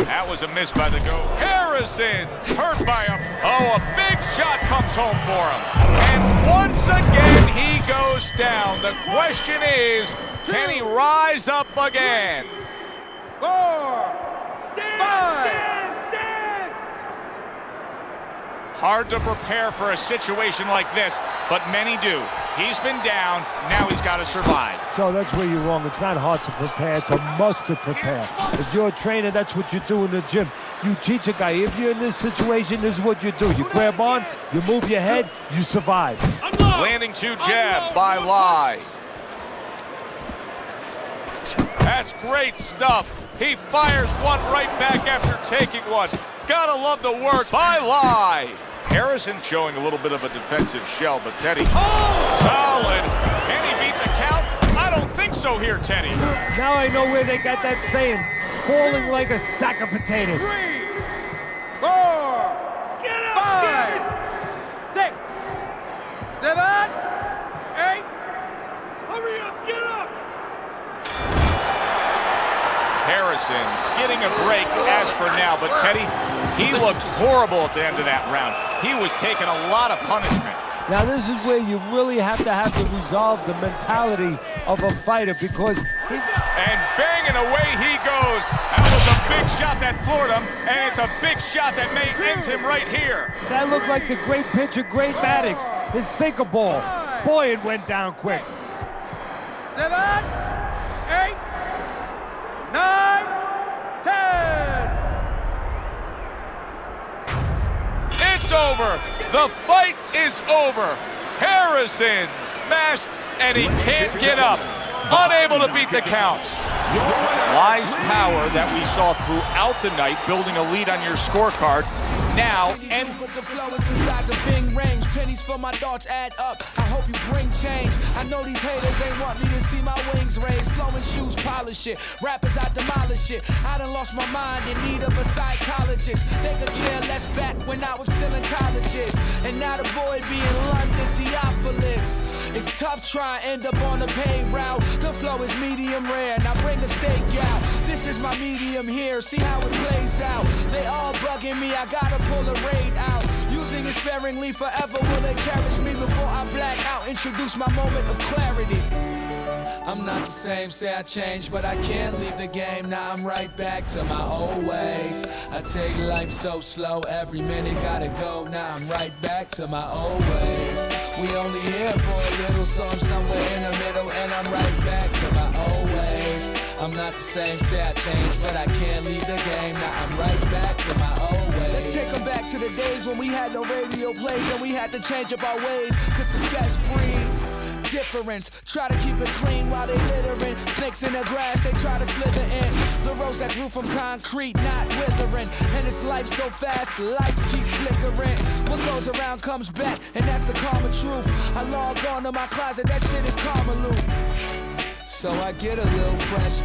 Speaker 4: That was a miss by the Ghost. Harrison's hurt by him. Oh, a big shot comes home for him. And once again, he goes down. The question is, can he rise up again?
Speaker 2: 4, 5.
Speaker 4: Hard to prepare for a situation like this, but many do. He's been down, now he's got to survive.
Speaker 5: So that's where you're wrong. It's not hard to prepare, it's a must to prepare. If you're a trainer, that's what you do in the gym. You teach a guy, if you're in this situation, this is what you do. You grab on, you move your head, you survive.
Speaker 4: Landing two jabs by Lai. That's great stuff. He fires one right back after taking one. Gotta love the work by Lai. Harrison's showing a little bit of a defensive shell, but Teddy, solid. Can he beat the count? I don't think so here, Teddy.
Speaker 5: Now I know where they got that saying, falling like a sack of potatoes.
Speaker 2: 3, 4, 5, 6, 7, 8. Hurry up, get up!
Speaker 4: Harrison's getting a break as for now, but Teddy, he looked horrible at the end of that round. He was taking a lot of punishment.
Speaker 5: Now this is where you really have to resolve the mentality of a fighter, because
Speaker 4: and banging away he goes. That was a big shot that floored him, and it's a big shot that may end him right here.
Speaker 5: that looked like the great pitcher, Great Maddox, his sinker ball. Boy, it went down quick.
Speaker 2: 7, 8, 9, 10.
Speaker 4: It's over. The fight is over. Harrison smashed, and he can't get up. Unable to beat the count. Lai's power that we saw throughout the night, building a lead on your scorecard, now ends.
Speaker 10: The flow is the size of Bing range. Pennies for my darts add up. I hope you bring change. I know these haters ain't want me to see my wings raised. Flowing shoes, polish it. Rappers, I demolish it. I done lost my mind in need of a psychologist. They could care less back when I was still in colleges. And now the boy be in London, Theophilus. It's tough trying to end up on the paid route. The flow is medium rare. Now bring the steak out. This is my medium here. See how it plays out. They all bugging me. I gotta pull a raid out. Using it sparingly forever. Will they cherish me before I black out? Introduce my moment of clarity. I'm not the same, say I changed, but I can't leave the game. Now I'm right back to my old ways. I take life so slow, every minute gotta go. Now I'm right back to my old ways. We only here for a little, so I'm somewhere in the middle, and I'm right back to my old ways. I'm not the same, say I changed, but I can't leave the game. Now I'm right back to my old ways. Let's take them back to the days when we had no radio plays and we had to change up our ways, cause success breeds difference. Try to keep it clean while they littering. Snakes in the grass, they try to slither in. The rose that grew from concrete, not withering. And it's life so fast, the lights keep flickering. What goes around comes back, and that's the karma truth. I log on to my closet, that shit is karma loop. So I get a little fresh.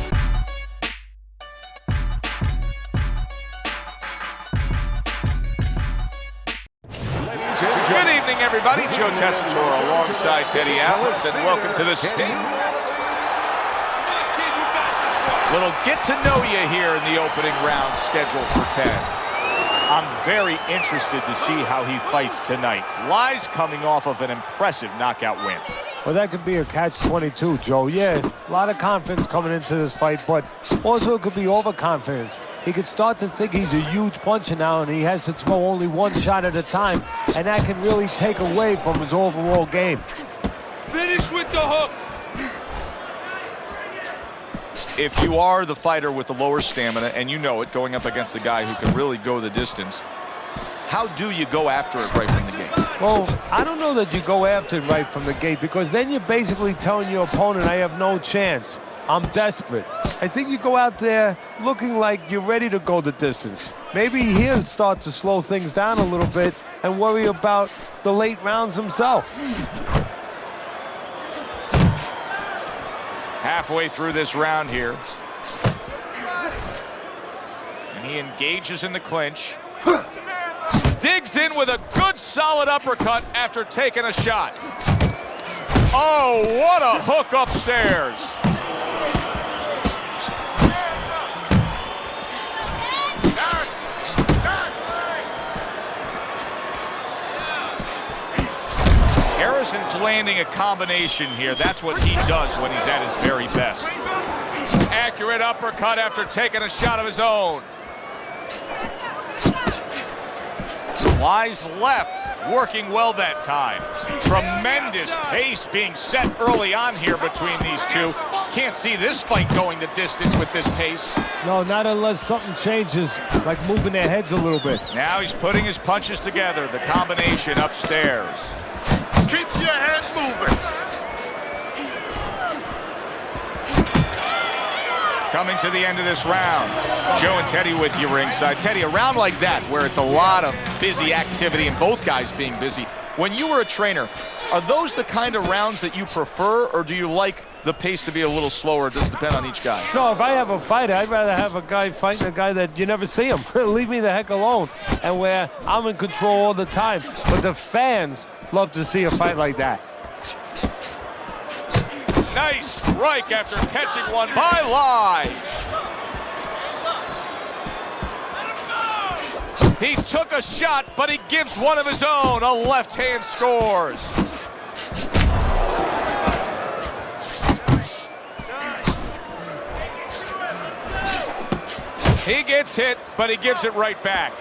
Speaker 4: Good evening, everybody. Joe Tessitore alongside Teddy Atlas, and welcome to the stage. Little get-to-know you here in the opening round scheduled for 10. I'm very interested to see how he fights tonight. Lai's coming off of an impressive knockout win.
Speaker 5: Well, that could be a catch-22, Joe. Yeah, a lot of confidence coming into this fight, but also it could be overconfidence. He could start to think he's a huge puncher now, and he has to throw only one shot at a time, and that can really take away from his overall game.
Speaker 2: Finish with the hook.
Speaker 4: if you are the fighter with the lower stamina, and you know it, going up against a guy who can really go the distance, how do you go after it right from the gate?
Speaker 5: Well, I don't know that you go after it right from the gate, because then you're basically telling your opponent, I have no chance. I'm desperate. I think you go out there looking like you're ready to go the distance. Maybe he'll start to slow things down a little bit and worry about the late rounds himself.
Speaker 4: Halfway through this round here. And he engages in the clinch. Digs in with a good solid uppercut after taking a shot. Oh, what a hook upstairs. Harrison's landing a combination here. That's what he does when he's at his very best. Accurate uppercut after taking a shot of his own. Lies left, working well that time. Tremendous pace being set early on here between these two. Can't see this fight going the distance with this pace.
Speaker 5: No, not unless something changes, like moving their heads a little bit.
Speaker 4: Now he's putting his punches together, the combination upstairs.
Speaker 6: Keep your head moving.
Speaker 4: Coming to the end of this round. Joe and Teddy with you ringside. Teddy, a round like that where it's a lot of busy activity and both guys being busy. When you were a trainer, are those the kind of rounds that you prefer, or do you like the pace to be a little slower? It does depend on each guy.
Speaker 5: No, if I have a fight, I'd rather have a guy fighting a guy that you never see him. Leave me the heck alone. And where I'm in control all the time. But the fans love to see a fight like that.
Speaker 4: Nice strike after catching one by Lai. He took a shot, but he gives one of his own. A left hand scores. He gets hit, but he gives it right back.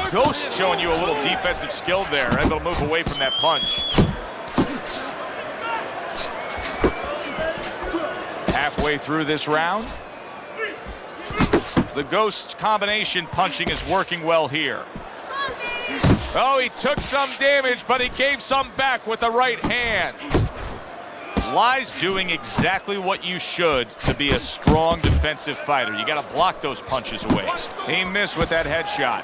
Speaker 4: Ghost showing you a little defensive skill there, able to move away from that punch. Halfway through this round, the Ghost's combination punching is working well here. Oh, he took some damage, but he gave some back with the right hand. Lai's doing exactly what you should to be a strong defensive fighter. You got to block those punches away. He missed with that headshot.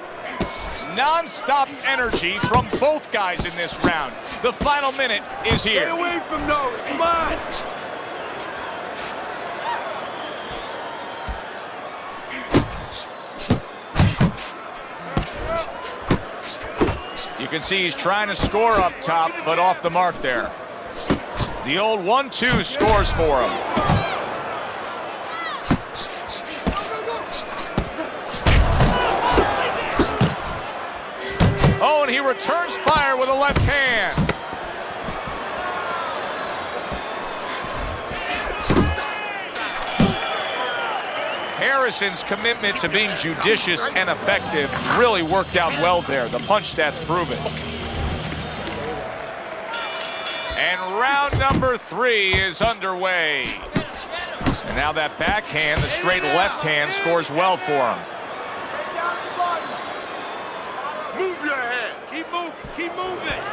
Speaker 4: Non-stop energy from both guys in this round. The final minute is here.
Speaker 2: Stay away from those, come on!
Speaker 4: You can see he's trying to score up top, but off the mark there. The old 1-2 scores for him. Oh, and he returns fire with a left hand. Harrison's commitment to being judicious and effective really worked out well there. The punch stats prove it. And round number 3 is underway. And now that backhand, the straight left hand, scores well for him.
Speaker 6: Move your head.
Speaker 2: Keep moving!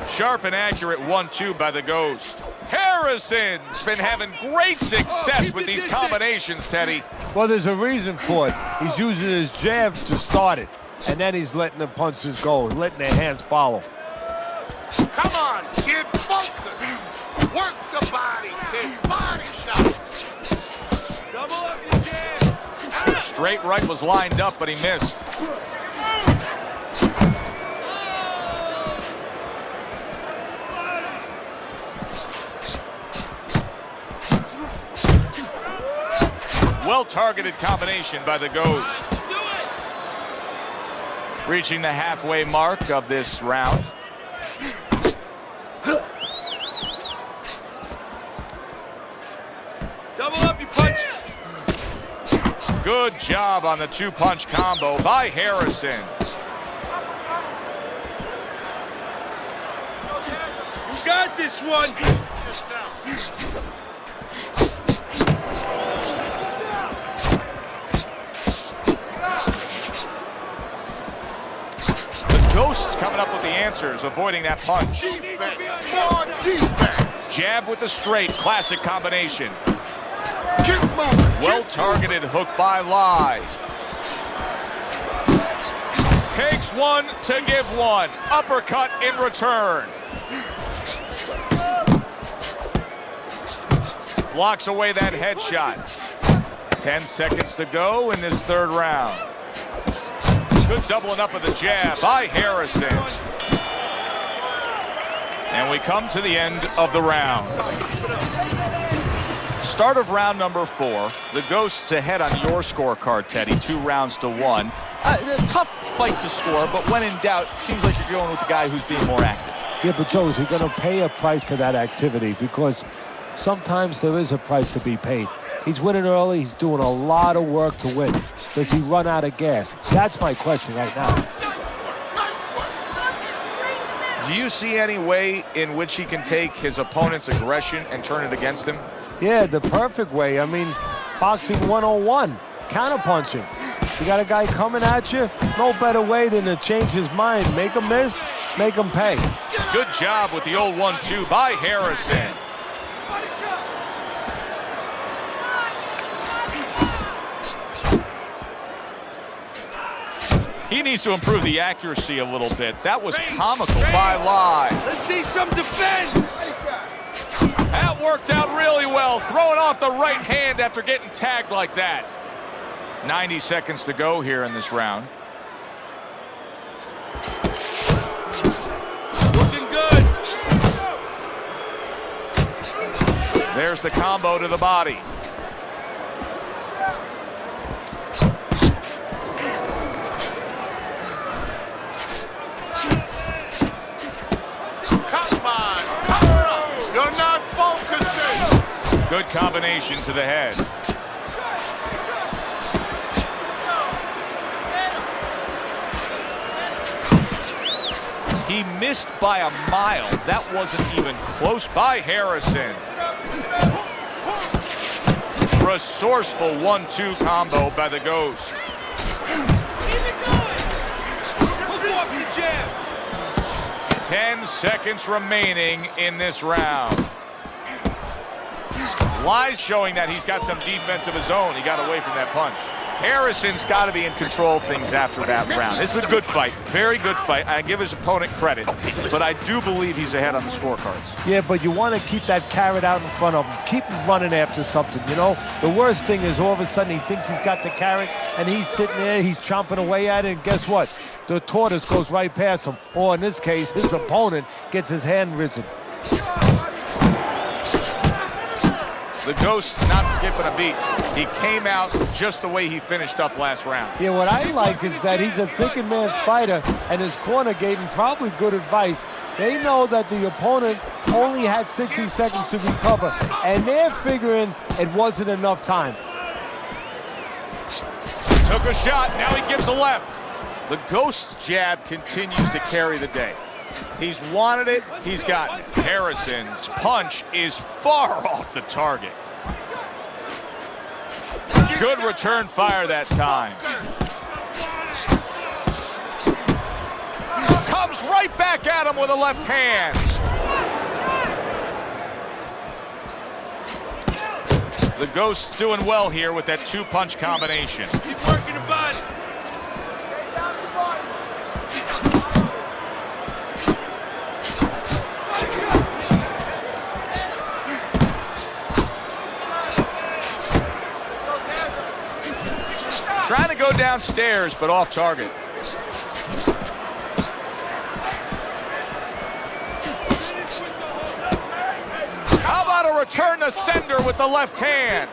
Speaker 4: Sharp and accurate 1-2 by the Ghost. Harrison's been having great success with these combinations, Teddy.
Speaker 5: Well, there's a reason for it. He's using his jabs to start it, and then he's letting the punches go, letting their hands follow.
Speaker 6: Come on, kid, focus. Work the body, kid. Body shot.
Speaker 2: Double up your jab!
Speaker 4: Straight right was lined up, but he missed. Well-targeted combination by the Ghost. Reaching the halfway mark of this round.
Speaker 2: Double up your punches!
Speaker 4: Good job on the two-punch combo by Harrison.
Speaker 2: You got this one.
Speaker 4: The Ghost coming up with the answers, avoiding that punch.
Speaker 6: Defense. More defense.
Speaker 4: Jab with the straight, classic combination.
Speaker 6: Keep moving.
Speaker 4: Well-targeted hook by Lai. Takes one to give one. Uppercut in return. Blocks away that headshot. 10 seconds to go in this third round. Good doubling up of the jab by Harrison. And we come to the end of the round. Start of round number 4. The Ghost's ahead on your scorecard, Teddy. 2 rounds to 1. A tough fight to score, but when in doubt, seems like you're going with the guy who's being more active.
Speaker 5: Yeah, but Joe, is he going to pay a price for that activity? Because sometimes there is a price to be paid. He's winning early. He's doing a lot of work to win. Does he run out of gas? That's my question right now.
Speaker 4: Do you see any way in which he can take his opponent's aggression and turn it against him?
Speaker 5: Yeah, the perfect way. I mean, boxing 101, counterpunching. You got a guy coming at you, no better way than to change his mind. Make him miss, make him pay.
Speaker 4: Good job with the old 1-2 by Harrison. He needs to improve the accuracy a little bit. That was comical by Lai.
Speaker 2: Let's see some defense.
Speaker 4: That worked out really well, throwing off the right hand after getting tagged like that. 90 seconds to go here in this round.
Speaker 2: Looking good.
Speaker 4: There's the combo to the body.
Speaker 6: You're not focusing.
Speaker 4: Good combination to the head. He missed by a mile. That wasn't even close by Harrison. Resourceful 1-2 combo by the Ghost.
Speaker 2: Hook off the jab.
Speaker 4: 10 seconds remaining in this round. Lai's showing that he's got some defense of his own. He got away from that punch. Harrison's got to be in control of things after that round. This is a good fight, very good fight. I give his opponent credit, but I do believe he's ahead on the scorecards.
Speaker 5: Yeah, but you want to keep that carrot out in front of him. Keep him running after something, you know? The worst thing is all of a sudden he thinks he's got the carrot, and he's sitting there, he's chomping away at it, and guess what? The tortoise goes right past him. Or in this case, his opponent gets his hand risen.
Speaker 4: The Ghost's not skipping a beat. He came out just the way he finished up last round.
Speaker 5: Yeah, what I like is that he's a thinking man's fighter, and his corner gave him probably good advice. They know that the opponent only had 60 seconds to recover, and they're figuring it wasn't enough time.
Speaker 4: Took a shot, now he gives a left. The Ghost's jab continues to carry the day. He's wanted it, he's got it. Harrison's punch is far off the target. Good return fire that time. Comes right back at him with a left hand. The Ghost's doing well here with that 2-punch combination.
Speaker 2: Keep working the body.
Speaker 4: Trying to go downstairs, but off target. How about a return to sender with the left hand?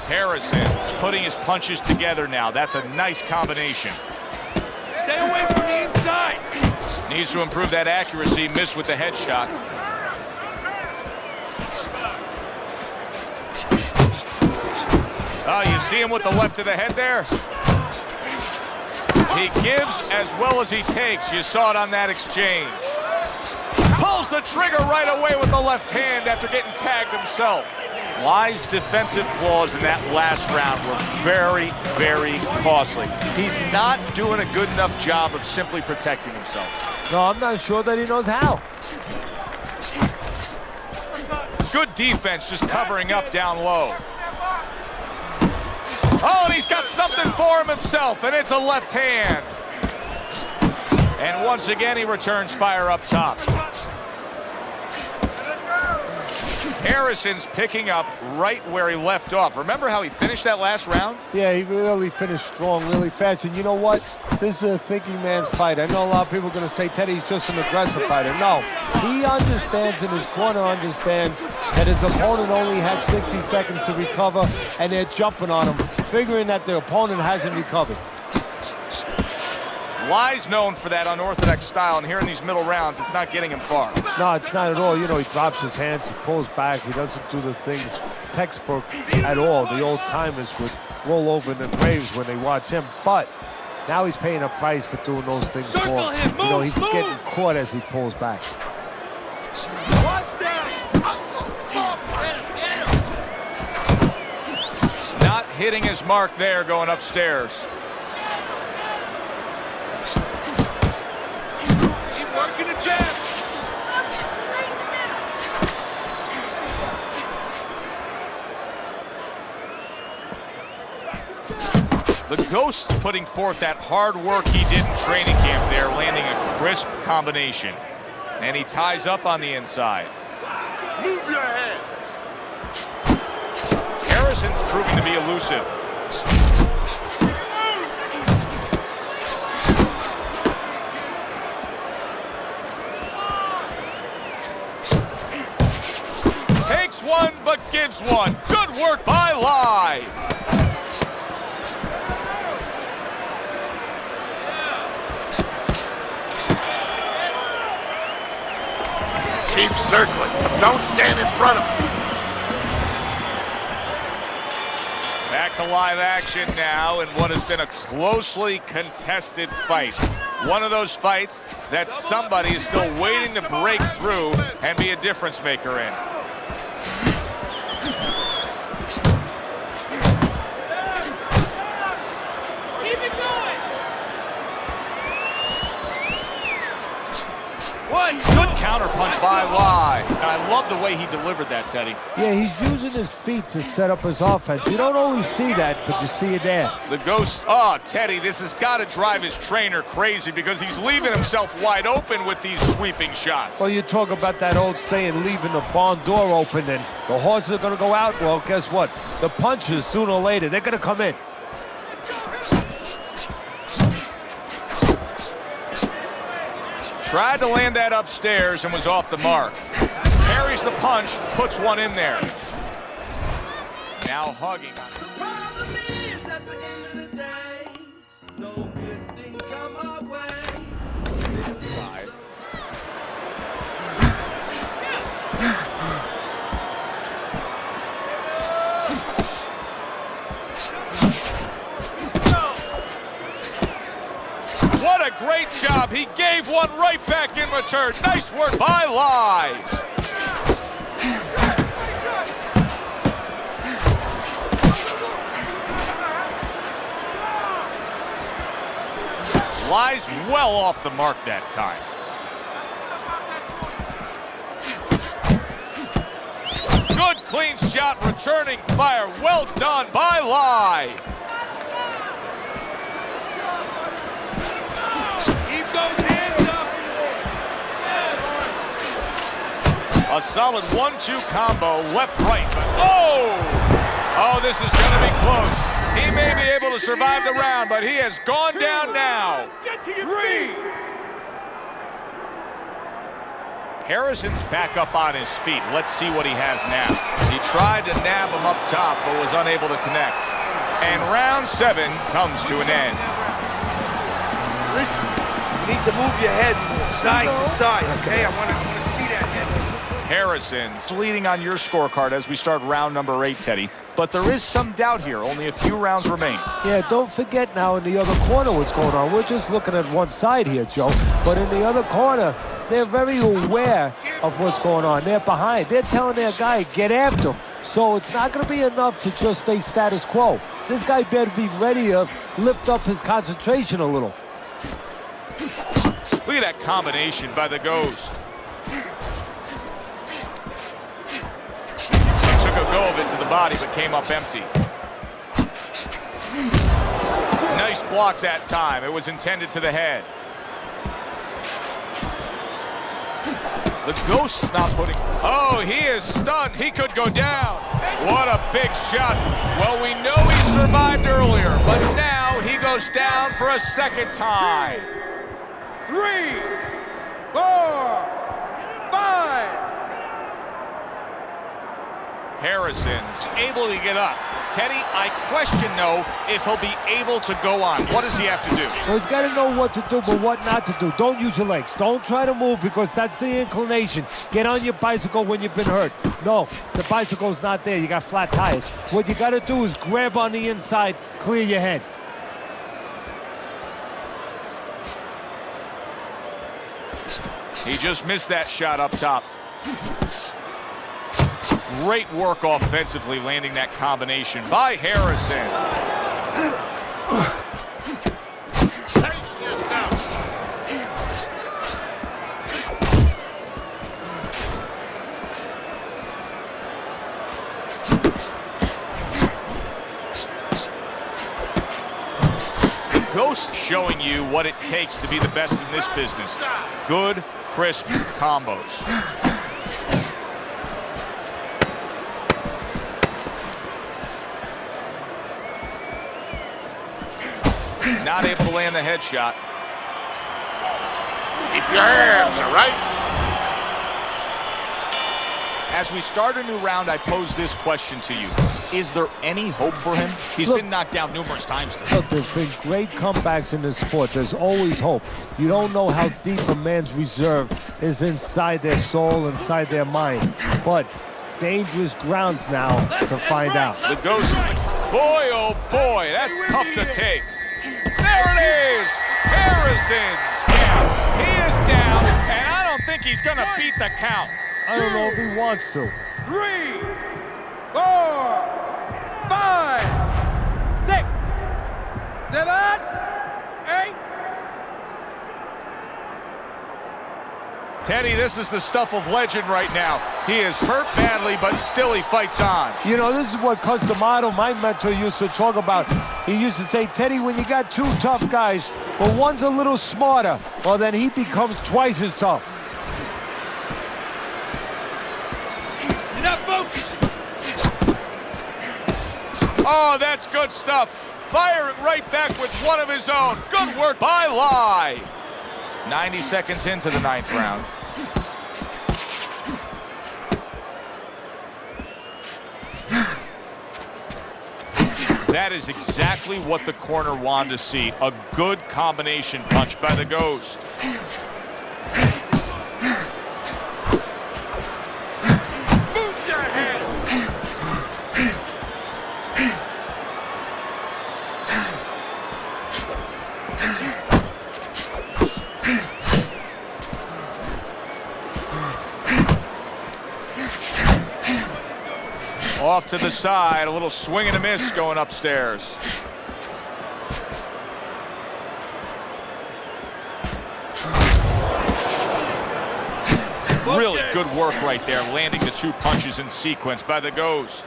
Speaker 4: Harrison's putting his punches together now. That's a nice combination.
Speaker 2: Stay away from the inside.
Speaker 4: Needs to improve that accuracy. Missed with the headshot. Oh, you see him with the left to the head there? He gives as well as he takes. You saw it on that exchange. Pulls the trigger right away with the left hand after getting tagged himself. Wise defensive flaws in that last round were very, very costly. He's not doing a good enough job of simply protecting himself.
Speaker 5: No, I'm not sure that he knows how.
Speaker 4: Good defense, just covering up down low. Oh, and he's got something for him himself, and it's a left hand. And once again, he returns fire up top. Harrison's picking up right where he left off. Remember how he finished that last round?
Speaker 5: Yeah, he really finished strong, really fast. And you know what? This is a thinking man's fight. I know a lot of people are going to say Teddy's just an aggressive fighter. No, he understands, and his corner understands that his opponent only had 60 seconds to recover, and they're jumping on him, figuring that the opponent hasn't recovered.
Speaker 4: Wise known for that unorthodox style, and here in these middle rounds, it's not getting him far.
Speaker 5: No, it's not at all. You know, he drops his hands, he pulls back, he doesn't do the things textbook at all. The old-timers would roll over in the graves when they watch him, but now he's paying a price for doing those things for him. You know, he's getting caught as he pulls back.
Speaker 4: Not hitting his mark there going upstairs.
Speaker 2: Working the jab.
Speaker 4: The Ghost putting forth that hard work he did in training camp there, landing a crisp combination. And he ties up on the inside.
Speaker 6: Move your head.
Speaker 4: Harrison's proving to be elusive. Takes one, but gives one. Good work by Lai.
Speaker 6: Keep circling. Don't stand in front of him.
Speaker 4: Back to live action now in what has been a closely contested fight. One of those fights that somebody is still waiting to break through and be a difference maker in. Good counter punch by Lai. And I love the way he delivered that, Teddy.
Speaker 5: Yeah, he's using his feet to set up his offense. You don't always see that, but you see it there.
Speaker 4: The Ghost, oh, Teddy, this has got to drive his trainer crazy because he's leaving himself wide open with these sweeping shots.
Speaker 5: Well, you talk about that old saying, leaving the barn door open, and the horses are going to go out. Well, guess what? The punches, sooner or later, they're going to come in.
Speaker 4: Tried to land that upstairs and was off the mark. Parries the punch, puts one in there. Now hugging.
Speaker 3: The problem is, at the end of the day, no good things come our way.
Speaker 4: What a great job. He gave one right back in return. Nice work by Lai. Lai's well off the mark that time. Good clean shot, returning fire. Well done by Lai.
Speaker 2: Keep those hands up.
Speaker 4: A solid 1-2 combo, left, right. Oh, this is going to be close. He may be able to survive the round, but he has gone down now.
Speaker 2: Get to your feet.
Speaker 4: Harrison's back up on his feet. Let's see what he has now. He tried to nab him up top, but was unable to connect. And round 7 comes to an end.
Speaker 2: Listen, you need to move your head more, side to side, okay? I want to see that head.
Speaker 4: Harrison's leading on your scorecard as we start round number 8, Teddy. But there is some doubt here. Only a few rounds remain.
Speaker 5: Yeah, don't forget now in the other corner what's going on. We're just looking at one side here, Joe. But in the other corner, they're very aware of what's going on. They're behind. They're telling their guy, get after him. So it's not going to be enough to just stay status quo. This guy better be ready to lift up his concentration a little.
Speaker 4: Look at that combination by the Ghost. Took a go of it to the body, but came up empty. Nice block that time. It was intended to the head. The Ghost's not putting... Oh, he is stunned. He could go down. What a big shot. Well, we know he survived earlier, but now he goes down for a second time.
Speaker 2: 3, 4, 5.
Speaker 4: Harrison's able to get up. Teddy, I question, though, if he'll be able to go on. What does he have to do?
Speaker 5: Well, he's got to know what to do, but what not to do. Don't use your legs. Don't try to move because that's the inclination. Get on your bicycle when you've been hurt. No, the bicycle's not there. You got flat tires. What you got to do is grab on the inside, clear your head.
Speaker 4: He just missed that shot up top. Great work offensively, landing that combination by Harrison. Pace yourself. The Ghost showing you what it takes to be the best in this business. Good, crisp combos. Not able to land the headshot.
Speaker 6: Keep your hands, all right?
Speaker 4: As we start a new round, I pose this question to you. Is there any hope for him? He's been knocked down numerous times today.
Speaker 5: Look, there's been great comebacks in this sport. There's always hope. You don't know how deep a man's reserve is inside their soul, inside their mind. But dangerous grounds now to find out.
Speaker 4: The Ghost is the... Boy, oh boy, that's tough to take. There it is! Harrison's down. He is down, and I don't think he's going to beat the count.
Speaker 5: I don't know if he wants to.
Speaker 2: 3, 4, 5, 6, 7, 8.
Speaker 4: Teddy, this is the stuff of legend right now. He is hurt badly, but still he fights on.
Speaker 5: You know, this is what Customato, my mentor, used to talk about. He used to say, Teddy, when you got two tough guys, but one's a little smarter, well, then he becomes twice as tough.
Speaker 2: Enough, folks.
Speaker 4: Oh, that's good stuff. Firing right back with one of his own. Good work by Lai. 90 seconds into the 9th round. That is exactly what the corner wanted to see. A good combination punch by the Ghost. Move your head. Off to the side, a little swing and a miss going upstairs. Really good work right there, landing the two punches in sequence by the Ghost.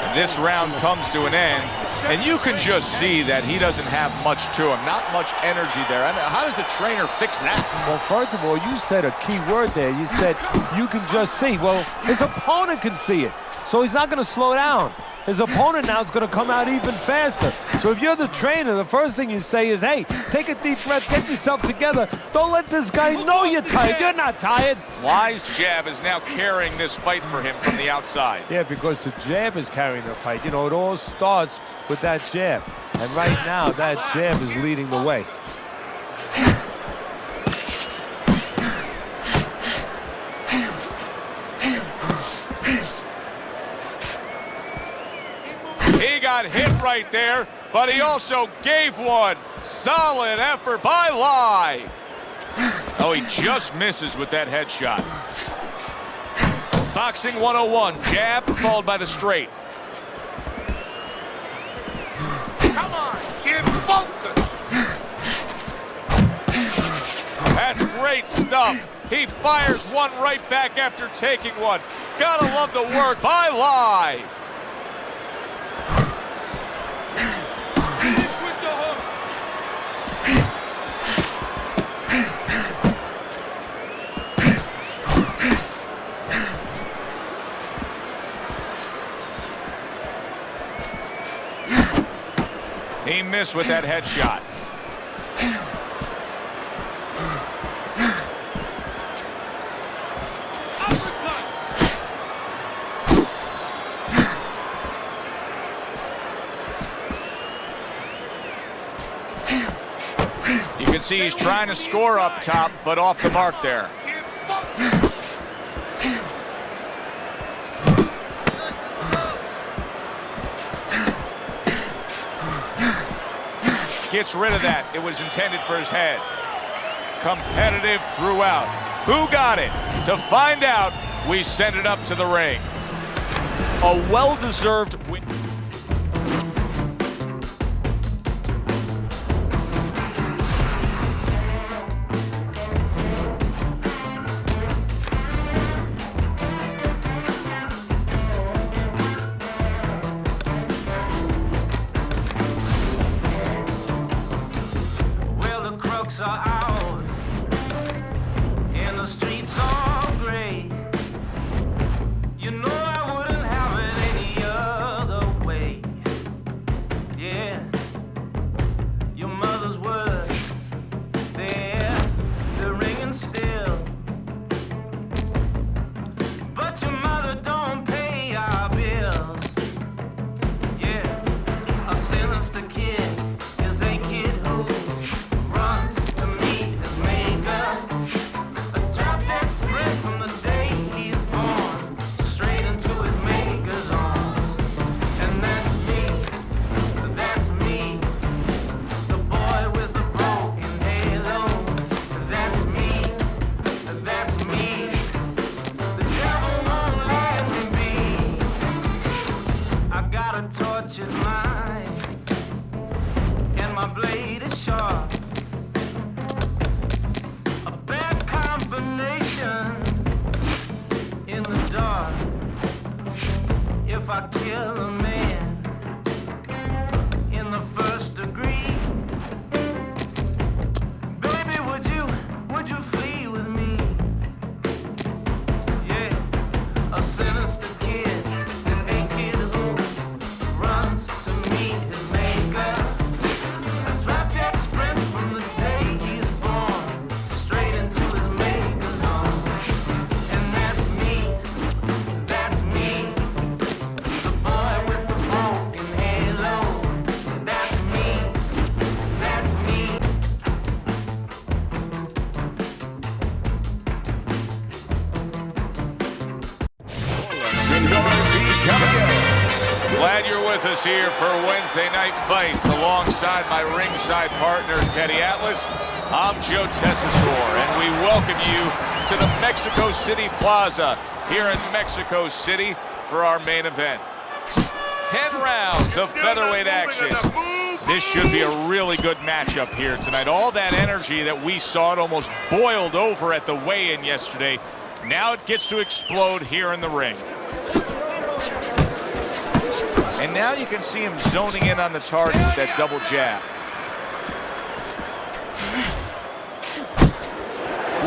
Speaker 4: And this round comes to an end. And you can just see that he doesn't have much to him, not much energy there. I mean, how does a trainer fix that?
Speaker 5: Well, first of all, you said a key word there. You said you can just see. Well, his opponent can see it, so he's not going to slow down. his opponent now is going to come out even faster. So if you're the trainer, the first thing you say is, hey, take a deep breath, get yourself together. Don't let this guy know you're tired. You're not tired.
Speaker 4: Wise jab is now carrying this fight for him from the outside.
Speaker 5: Yeah, because the jab is carrying the fight. You know, it all starts with that jab. And right now, that jab is leading the way.
Speaker 4: He got hit right there, but he also gave one. Solid effort by Lai. Oh, he just misses with that headshot. Boxing 101, jab followed by the straight.
Speaker 6: Come on, get focused.
Speaker 4: That's great stuff. He fires one right back after taking one. Gotta love the work by Lai.
Speaker 2: Finish with the hook.
Speaker 4: He missed with that headshot. You can see he's trying to score up top, but off the mark there. Gets rid of that. It was intended for his head. Competitive throughout. Who got it? To find out, we send it up to the ring. A well-deserved win.
Speaker 10: Are out and the streets are gray. You know I wouldn't have it any other way. Yeah, your mother's words, they're ringing still. But your mother don't pay our bills. Yeah, a sinister kid is a kid who runs to meet his maker. A drop dead spread from the day he's born, straight into his maker's arms. And that's me, the boy with the broken halo. That's me, the devil won't let me be. I got a tortured mind, and my blade is sharp. A bad combination in the dark. If I kill a man in the first degree, baby, would you flee with me? Yeah, a sinister kid is a kid who runs to meet his maker. A drop dead sprint from the day he's born, straight into his maker's arms. And that's me, the boy with the broken halo. That's me.
Speaker 4: Glad you're with us here for Wednesday Night Fights alongside my ringside partner, Teddy Atlas. I'm Joe Tessitore, and we welcome you to the Mexico City Plaza here in Mexico City for our main event. 10 rounds of featherweight action. This should be a really good matchup here tonight. All that energy that we saw, it almost boiled over at the weigh-in yesterday. Now it gets to explode here in the ring. And now you can see him zoning in on the target with that double jab.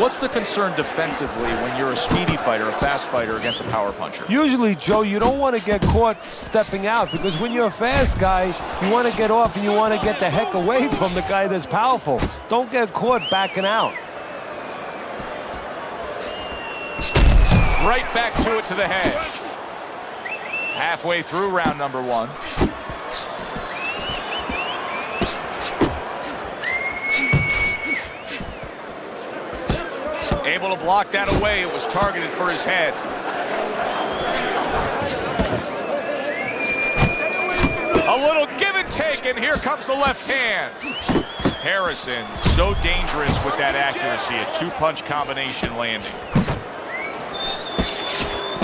Speaker 4: What's the concern defensively when you're a speedy fighter, a fast fighter against a power puncher?
Speaker 5: Usually, Joe, you don't want to get caught stepping out because when you're a fast guy, you want to get off and you want to get the heck away from the guy that's powerful. Don't get caught backing out.
Speaker 4: Right back to it to the head. Halfway through round number 1. Able to block that away. It was targeted for his head. A little give and take, and here comes the left hand. Harrison, so dangerous with that accuracy. A 2-punch combination landing.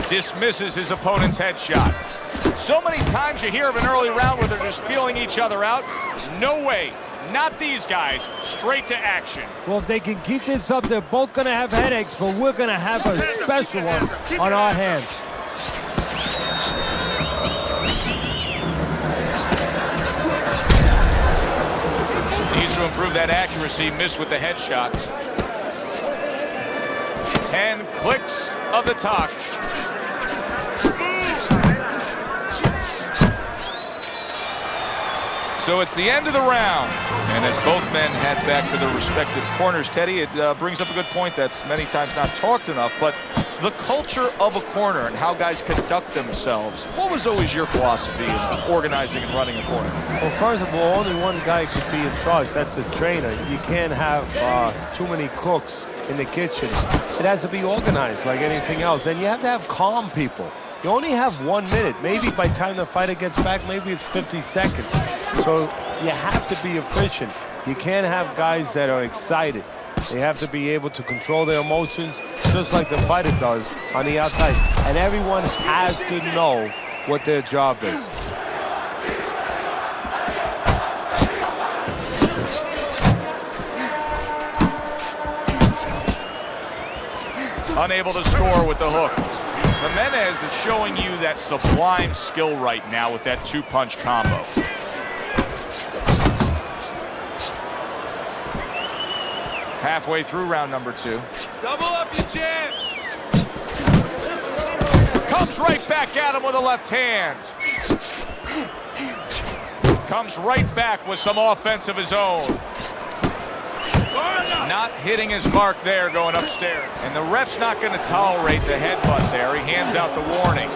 Speaker 4: Dismisses his opponent's headshot. So many times you hear of an early round where they're just feeling each other out. No way. Not these guys. Straight to action.
Speaker 5: Well, if they can keep this up, they're both going to have headaches, but we're going to have a special one on our hands.
Speaker 4: Needs to improve that accuracy. Missed with the headshot. 10 clicks of the talk. So it's the end of the round, and as both men head back to their respective corners, Teddy, it brings up a good point that's many times not talked enough, but the culture of a corner and how guys conduct themselves. What was always your philosophy in organizing and running a corner?
Speaker 5: Well, first of all, only one guy could be in charge. That's the trainer. You can't have too many cooks in the kitchen. It has to be organized like anything else, and you have to have calm people. You only have 1 minute. Maybe by the time the fighter gets back, maybe it's 50 seconds. So you have to be efficient. You can't have guys that are excited. They have to be able to control their emotions just like the fighter does on the outside. And everyone has to know what their job is.
Speaker 4: Unable to score with the hook. Jimenez is showing you that sublime skill right now with that 2-punch combo. Halfway through round number 2.
Speaker 2: Double up your jab.
Speaker 4: Comes right back at him with a left hand. Comes right back with some offense of his own. Not hitting his mark there going upstairs. And the ref's not going to tolerate the headbutt there. He hands out the warning.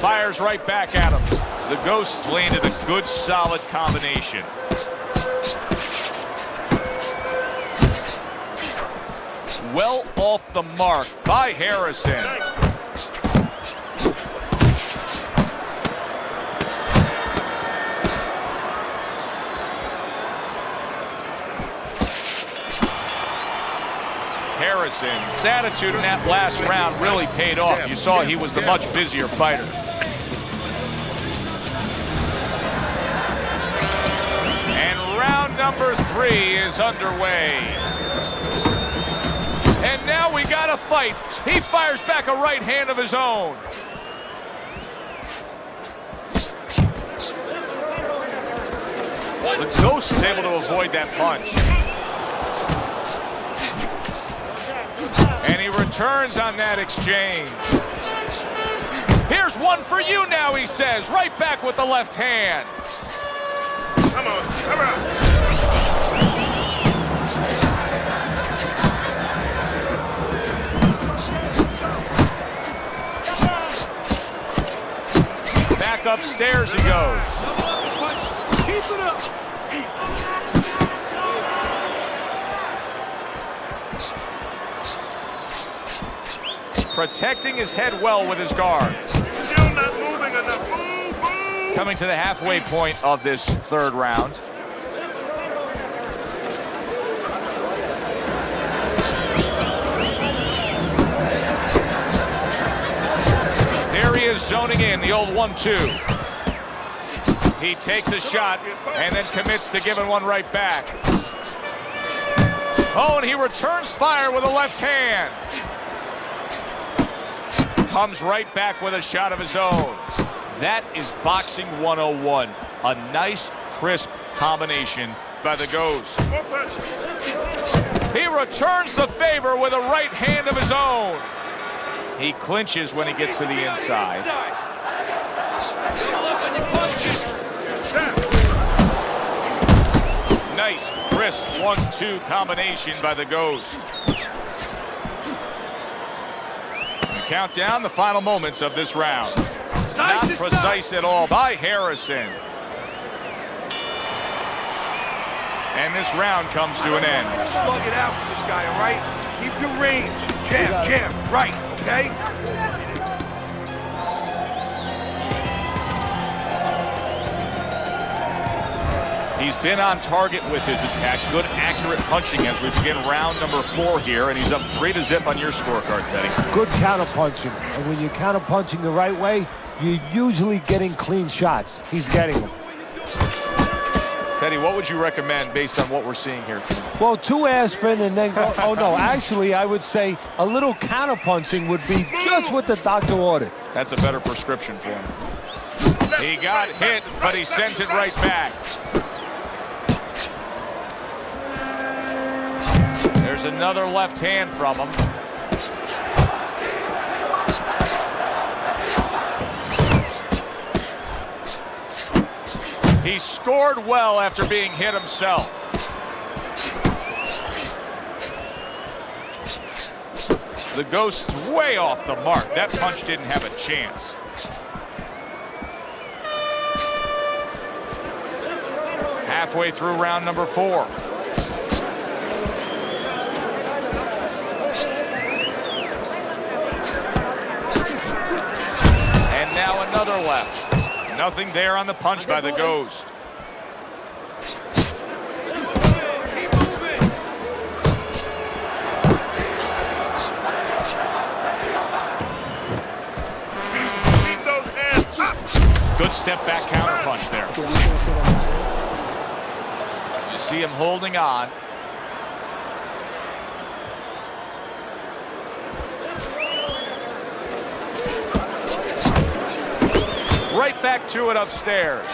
Speaker 4: Fires right back at him. The Ghost landed a good, solid combination. Well off the mark by Harrison. Harrison's attitude in that last round really paid off. You saw he was the much busier fighter. And round number 3 is underway. And now we got a fight. He fires back a right hand of his own. The Ghost is able to avoid that punch. And he returns on that exchange. Here's one for you now, he says. Right back with the left hand.
Speaker 6: Come on, come on.
Speaker 4: Back upstairs he goes.
Speaker 2: Keep it up.
Speaker 4: Protecting his head well with his guard.
Speaker 6: Still not moving enough. Move, move.
Speaker 4: Coming to the halfway point of this 3rd round. There he is zoning in, the old 1-2. He takes a shot and then commits to giving one right back. Oh, and he returns fire with a left hand. Comes right back with a shot of his own. That is boxing 101. A nice, crisp combination by the Ghost. He returns the favor with a right hand of his own. He clinches when he gets to the inside. Nice, crisp 1-2 combination by the Ghost. Countdown, the final moments of this round. Not precise at all by Harrison. And this round comes to an end.
Speaker 2: Slug it out for this guy, all right? Keep your range. Jab, right, okay?
Speaker 4: He's been on target with his attack. Good, accurate punching as we begin round number 4 here, and he's up 3-0 on your scorecard, Teddy.
Speaker 5: Good counter punching, and when you're counter punching the right way, you're usually getting clean shots. He's getting them.
Speaker 4: Teddy, what would you recommend based on what we're seeing here tonight?
Speaker 5: Well, 2 aspirin and then go. Oh no, actually, I would say a little counter punching would be just what the doctor ordered.
Speaker 4: That's a better prescription for him. He got hit, but he sent it right back. There's another left hand from him. He scored well after being hit himself. The Ghost's way off the mark. That punch didn't have a chance. Halfway through round number 4. Now another left. Nothing there on the punch by the Ghost. Good step back counter punch there. You see him holding on. Right back to it upstairs.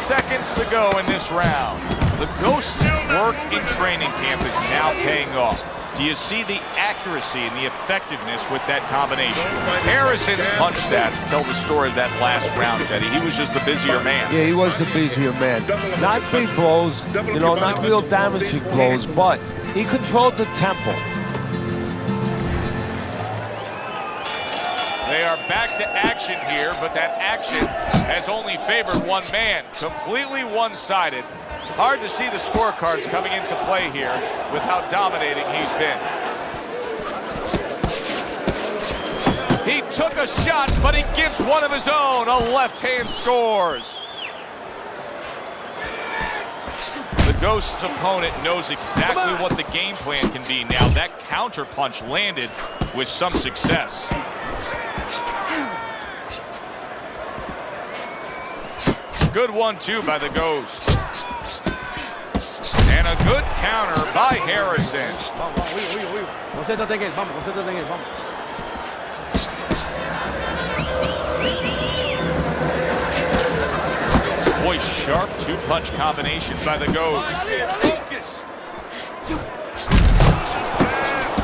Speaker 4: Seconds to go in this round. The Ghost's work in training camp is now paying off. Do you see the accuracy and the effectiveness with that combination? Harrison's punch stats tell the story of that last round, Teddy. He was just the busier man.
Speaker 5: Yeah, he was the busier man. Not big blows, you know, not real damaging blows, but he controlled the tempo.
Speaker 4: They are back to action here, but that action has only favored one man. Completely one-sided. Hard to see the scorecards coming into play here with how dominating he's been. He took a shot, but he gives one of his own. A left hand scores. The Ghost's opponent knows exactly what the game plan can be now. That counter punch landed with some success. Good 1-2 by the Ghost. And a good counter by Harrison. Boy, sharp 2-punch combinations by the Ghost.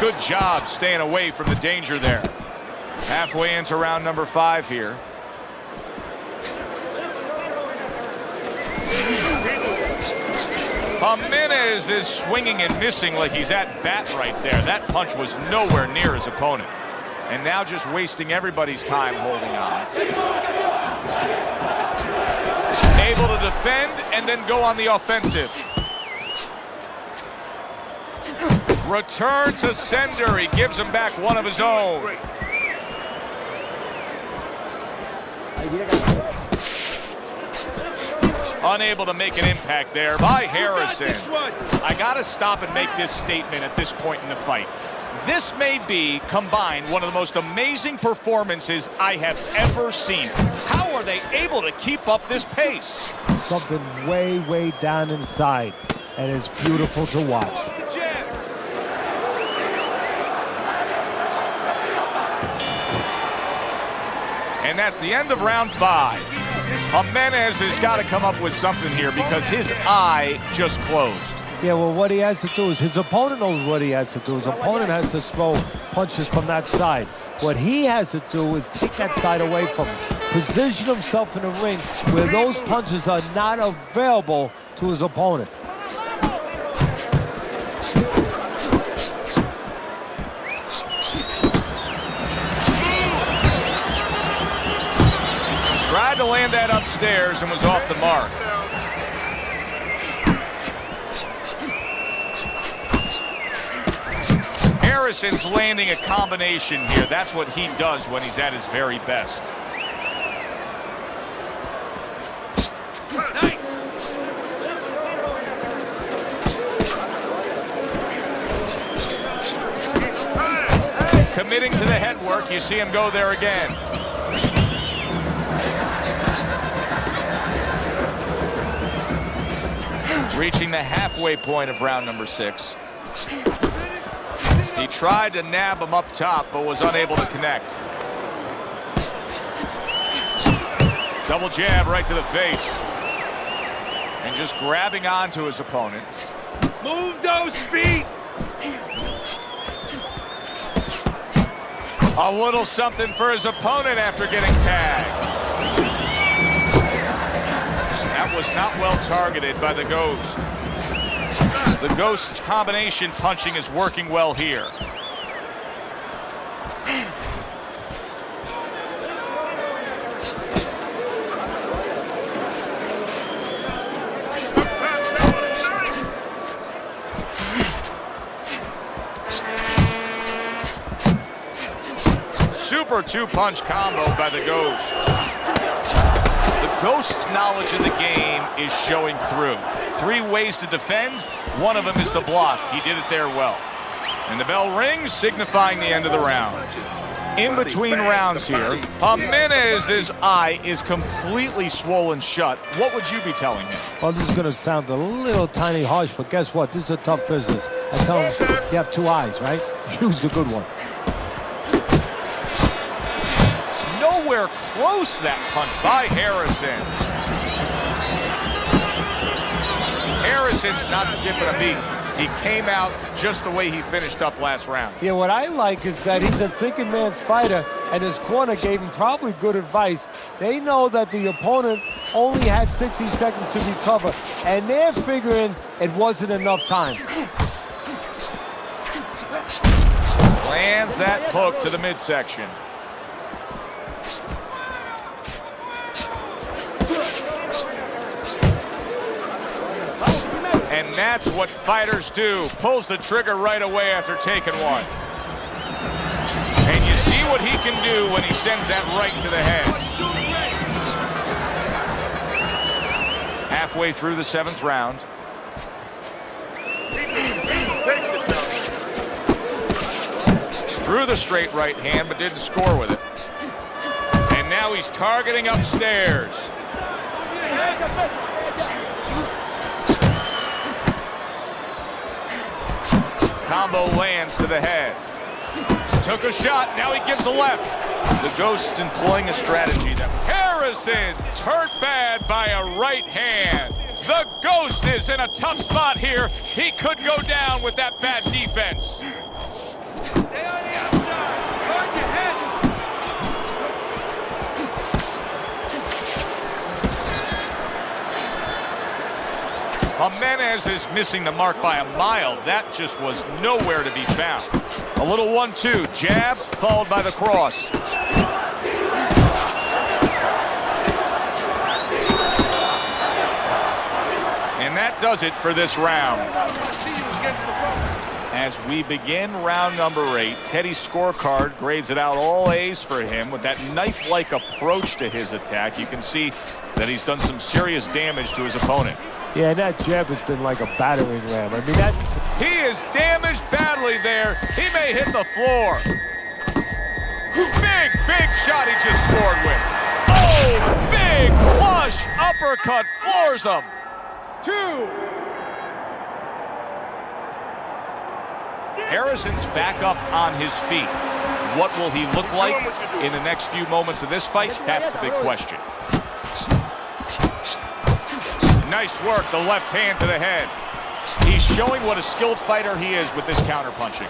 Speaker 4: Good job staying away from the danger there. Halfway into round number 5 here. Jimenez is swinging and missing like he's at bat right there. That punch was nowhere near his opponent. And now just wasting everybody's time holding on. Able to defend and then go on the offensive. Return to sender. He gives him back one of his own. Unable to make an impact there by Harrison. I gotta stop and make this statement at this point in the fight. This may be, combined, one of the most amazing performances I have ever seen. How are they able to keep up this pace?
Speaker 5: Something way, way down inside, and it's beautiful to watch.
Speaker 4: And that's the end of round 5. Jimenez has got to come up with something here because his eye just closed.
Speaker 5: Yeah, well, what he has to do is his opponent knows what he has to do. His opponent has to throw punches from that side. What he has to do is take that side away from him. Position himself in the ring where those punches are not available to his opponent.
Speaker 4: Tried to land that upstairs and was off the mark. Harrison's landing a combination here. That's what he does when he's at his very best. Nice. Committing to the head work. You see him go there again. Reaching the halfway point of round number 6. He tried to nab him up top, but was unable to connect. Double jab right to the face. And just grabbing onto his opponent.
Speaker 2: Move those feet!
Speaker 4: A little something for his opponent after getting tagged. That was not well targeted by the Ghost. The Ghost's combination punching is working well here. Super two-punch combo by the Ghost. The Ghost's knowledge of the game is showing through. 3 ways to defend. One of them is to block. He did it there well. And the bell rings, signifying the end of the round. In between rounds here, Jimenez's eye is completely swollen shut. What would you be telling him?
Speaker 5: Well, this is going to sound a little tiny harsh, but guess what? This is a tough business. I tell him, you have 2 eyes, right? Use the good one.
Speaker 4: Nowhere close, that punch by Harrison. Harrison's not skipping a beat. He came out just the way he finished up last round.
Speaker 5: Yeah, what I like is that he's a thinking man's fighter, and his corner gave him probably good advice. They know that the opponent only had 60 seconds to recover, and they're figuring it wasn't enough time.
Speaker 4: Lands that hook to the midsection. And that's what fighters do. Pulls the trigger right away after taking one. And you see what he can do when he sends that right to the head. Halfway through the 7th round. Threw the straight right hand, but didn't score with it. And now he's targeting upstairs. Combo lands to the head. Took a shot, now he gives the left. The Ghost's employing a strategy that Harrison's hurt bad by a right hand. The Ghost is in a tough spot here. He could go down with that bad defense.
Speaker 2: Stay on the outside. Guard your head.
Speaker 4: Jimenez is missing the mark by a mile. That just was nowhere to be found. A little 1-2, jab, followed by the cross. And that does it for this round. As we begin round number 8, Teddy's scorecard grades it out all A's for him with that knife-like approach to his attack. You can see that he's done some serious damage to his opponent.
Speaker 5: Yeah, that jab has been like a battering ram. I mean, that...
Speaker 4: He is damaged badly there. He may hit the floor. Big shot he just scored with. Oh, big flush uppercut floors him.
Speaker 10: 2.
Speaker 4: Harrison's back up on his feet. What will he look like in the next few moments of this fight? That's the big question. Nice work, the left hand to the head. He's showing what a skilled fighter he is with this counterpunching.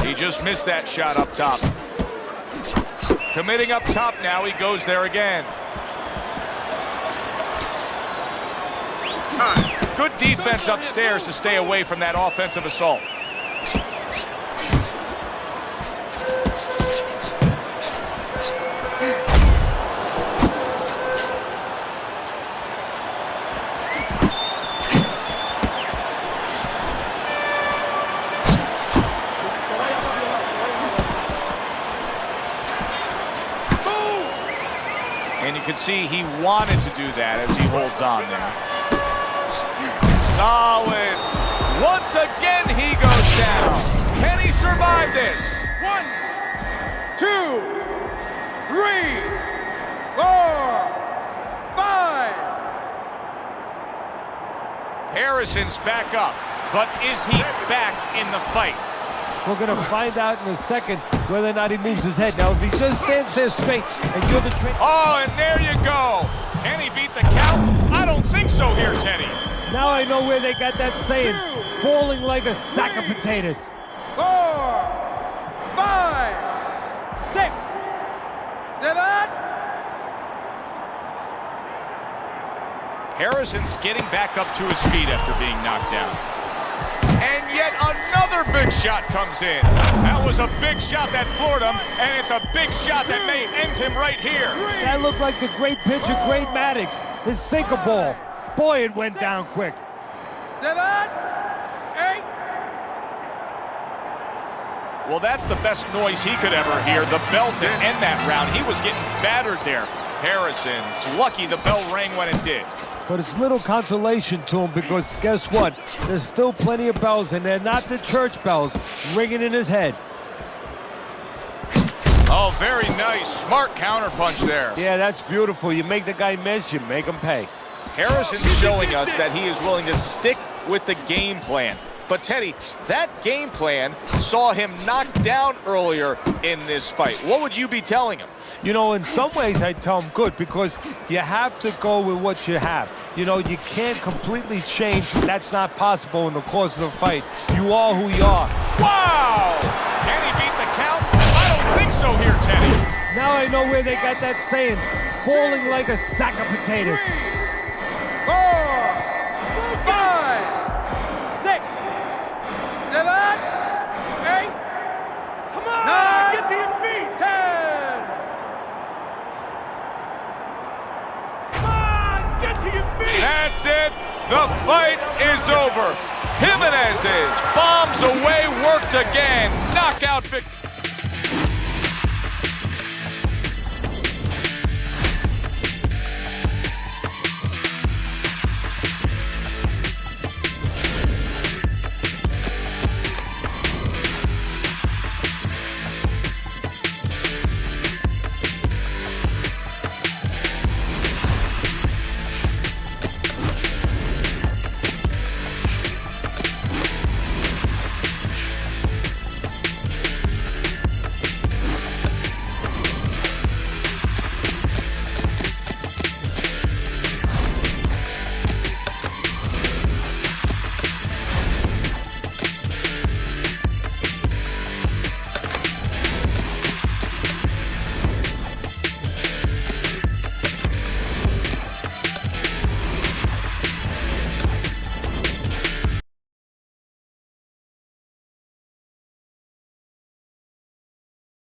Speaker 4: He just missed that shot up top. Committing up top now, he goes there again. Good defense upstairs to stay away from that offensive assault. And you can see he wanted to do that as he holds on there. Solid. Once again, he goes down. Can he survive this?
Speaker 10: 1, 2, 3, 4, 5.
Speaker 4: Harrison's back up, but is he back in the fight?
Speaker 5: We're going to find out in a second whether or not he moves his head. Now, if he just stands there straight and you're the trainer...
Speaker 4: Oh, and there you go. Can he beat the count? I don't think so here, Teddy.
Speaker 5: Now I know where they got that saying, falling like a sack of potatoes.
Speaker 10: 4, 5, 6, 7.
Speaker 4: Harrison's getting back up to his feet after being knocked down. And yet another big shot comes in. That was a big shot that floored him, and it's a big shot that may end him right here.
Speaker 5: That looked like the great pitcher, Great Maddox, his sinker ball. Boy, it went down quick.
Speaker 10: 7, 8.
Speaker 4: Well, that's the best noise he could ever hear. The bell to end that round. He was getting battered there. Harrison's lucky the bell rang when it did.
Speaker 5: But it's little consolation to him because guess what? There's still plenty of bells, and they're not the church bells ringing in his head.
Speaker 4: Oh, very nice. Smart counterpunch there.
Speaker 5: Yeah, that's beautiful. You make the guy miss, you make him pay.
Speaker 4: Harrison's showing us that he is willing to stick with the game plan. But Teddy, that game plan saw him knocked down earlier in this fight. What would you be telling him?
Speaker 5: You know, in some ways I tell him good because you have to go with what you have. You know, you can't completely change. That's not possible in the course of the fight. You are who you are.
Speaker 4: Wow! Can he beat the count? I don't think so here, Teddy.
Speaker 5: Now I know where they got that saying, falling like a sack of potatoes.
Speaker 10: 3, 4, 5, 6, 7, 8.
Speaker 2: Come on!
Speaker 10: 9,
Speaker 2: Get to your feet!
Speaker 10: 10.
Speaker 2: Get to your feet!
Speaker 4: That's it. The fight is over. Jimenez bombs away, worked again. Knockout victory.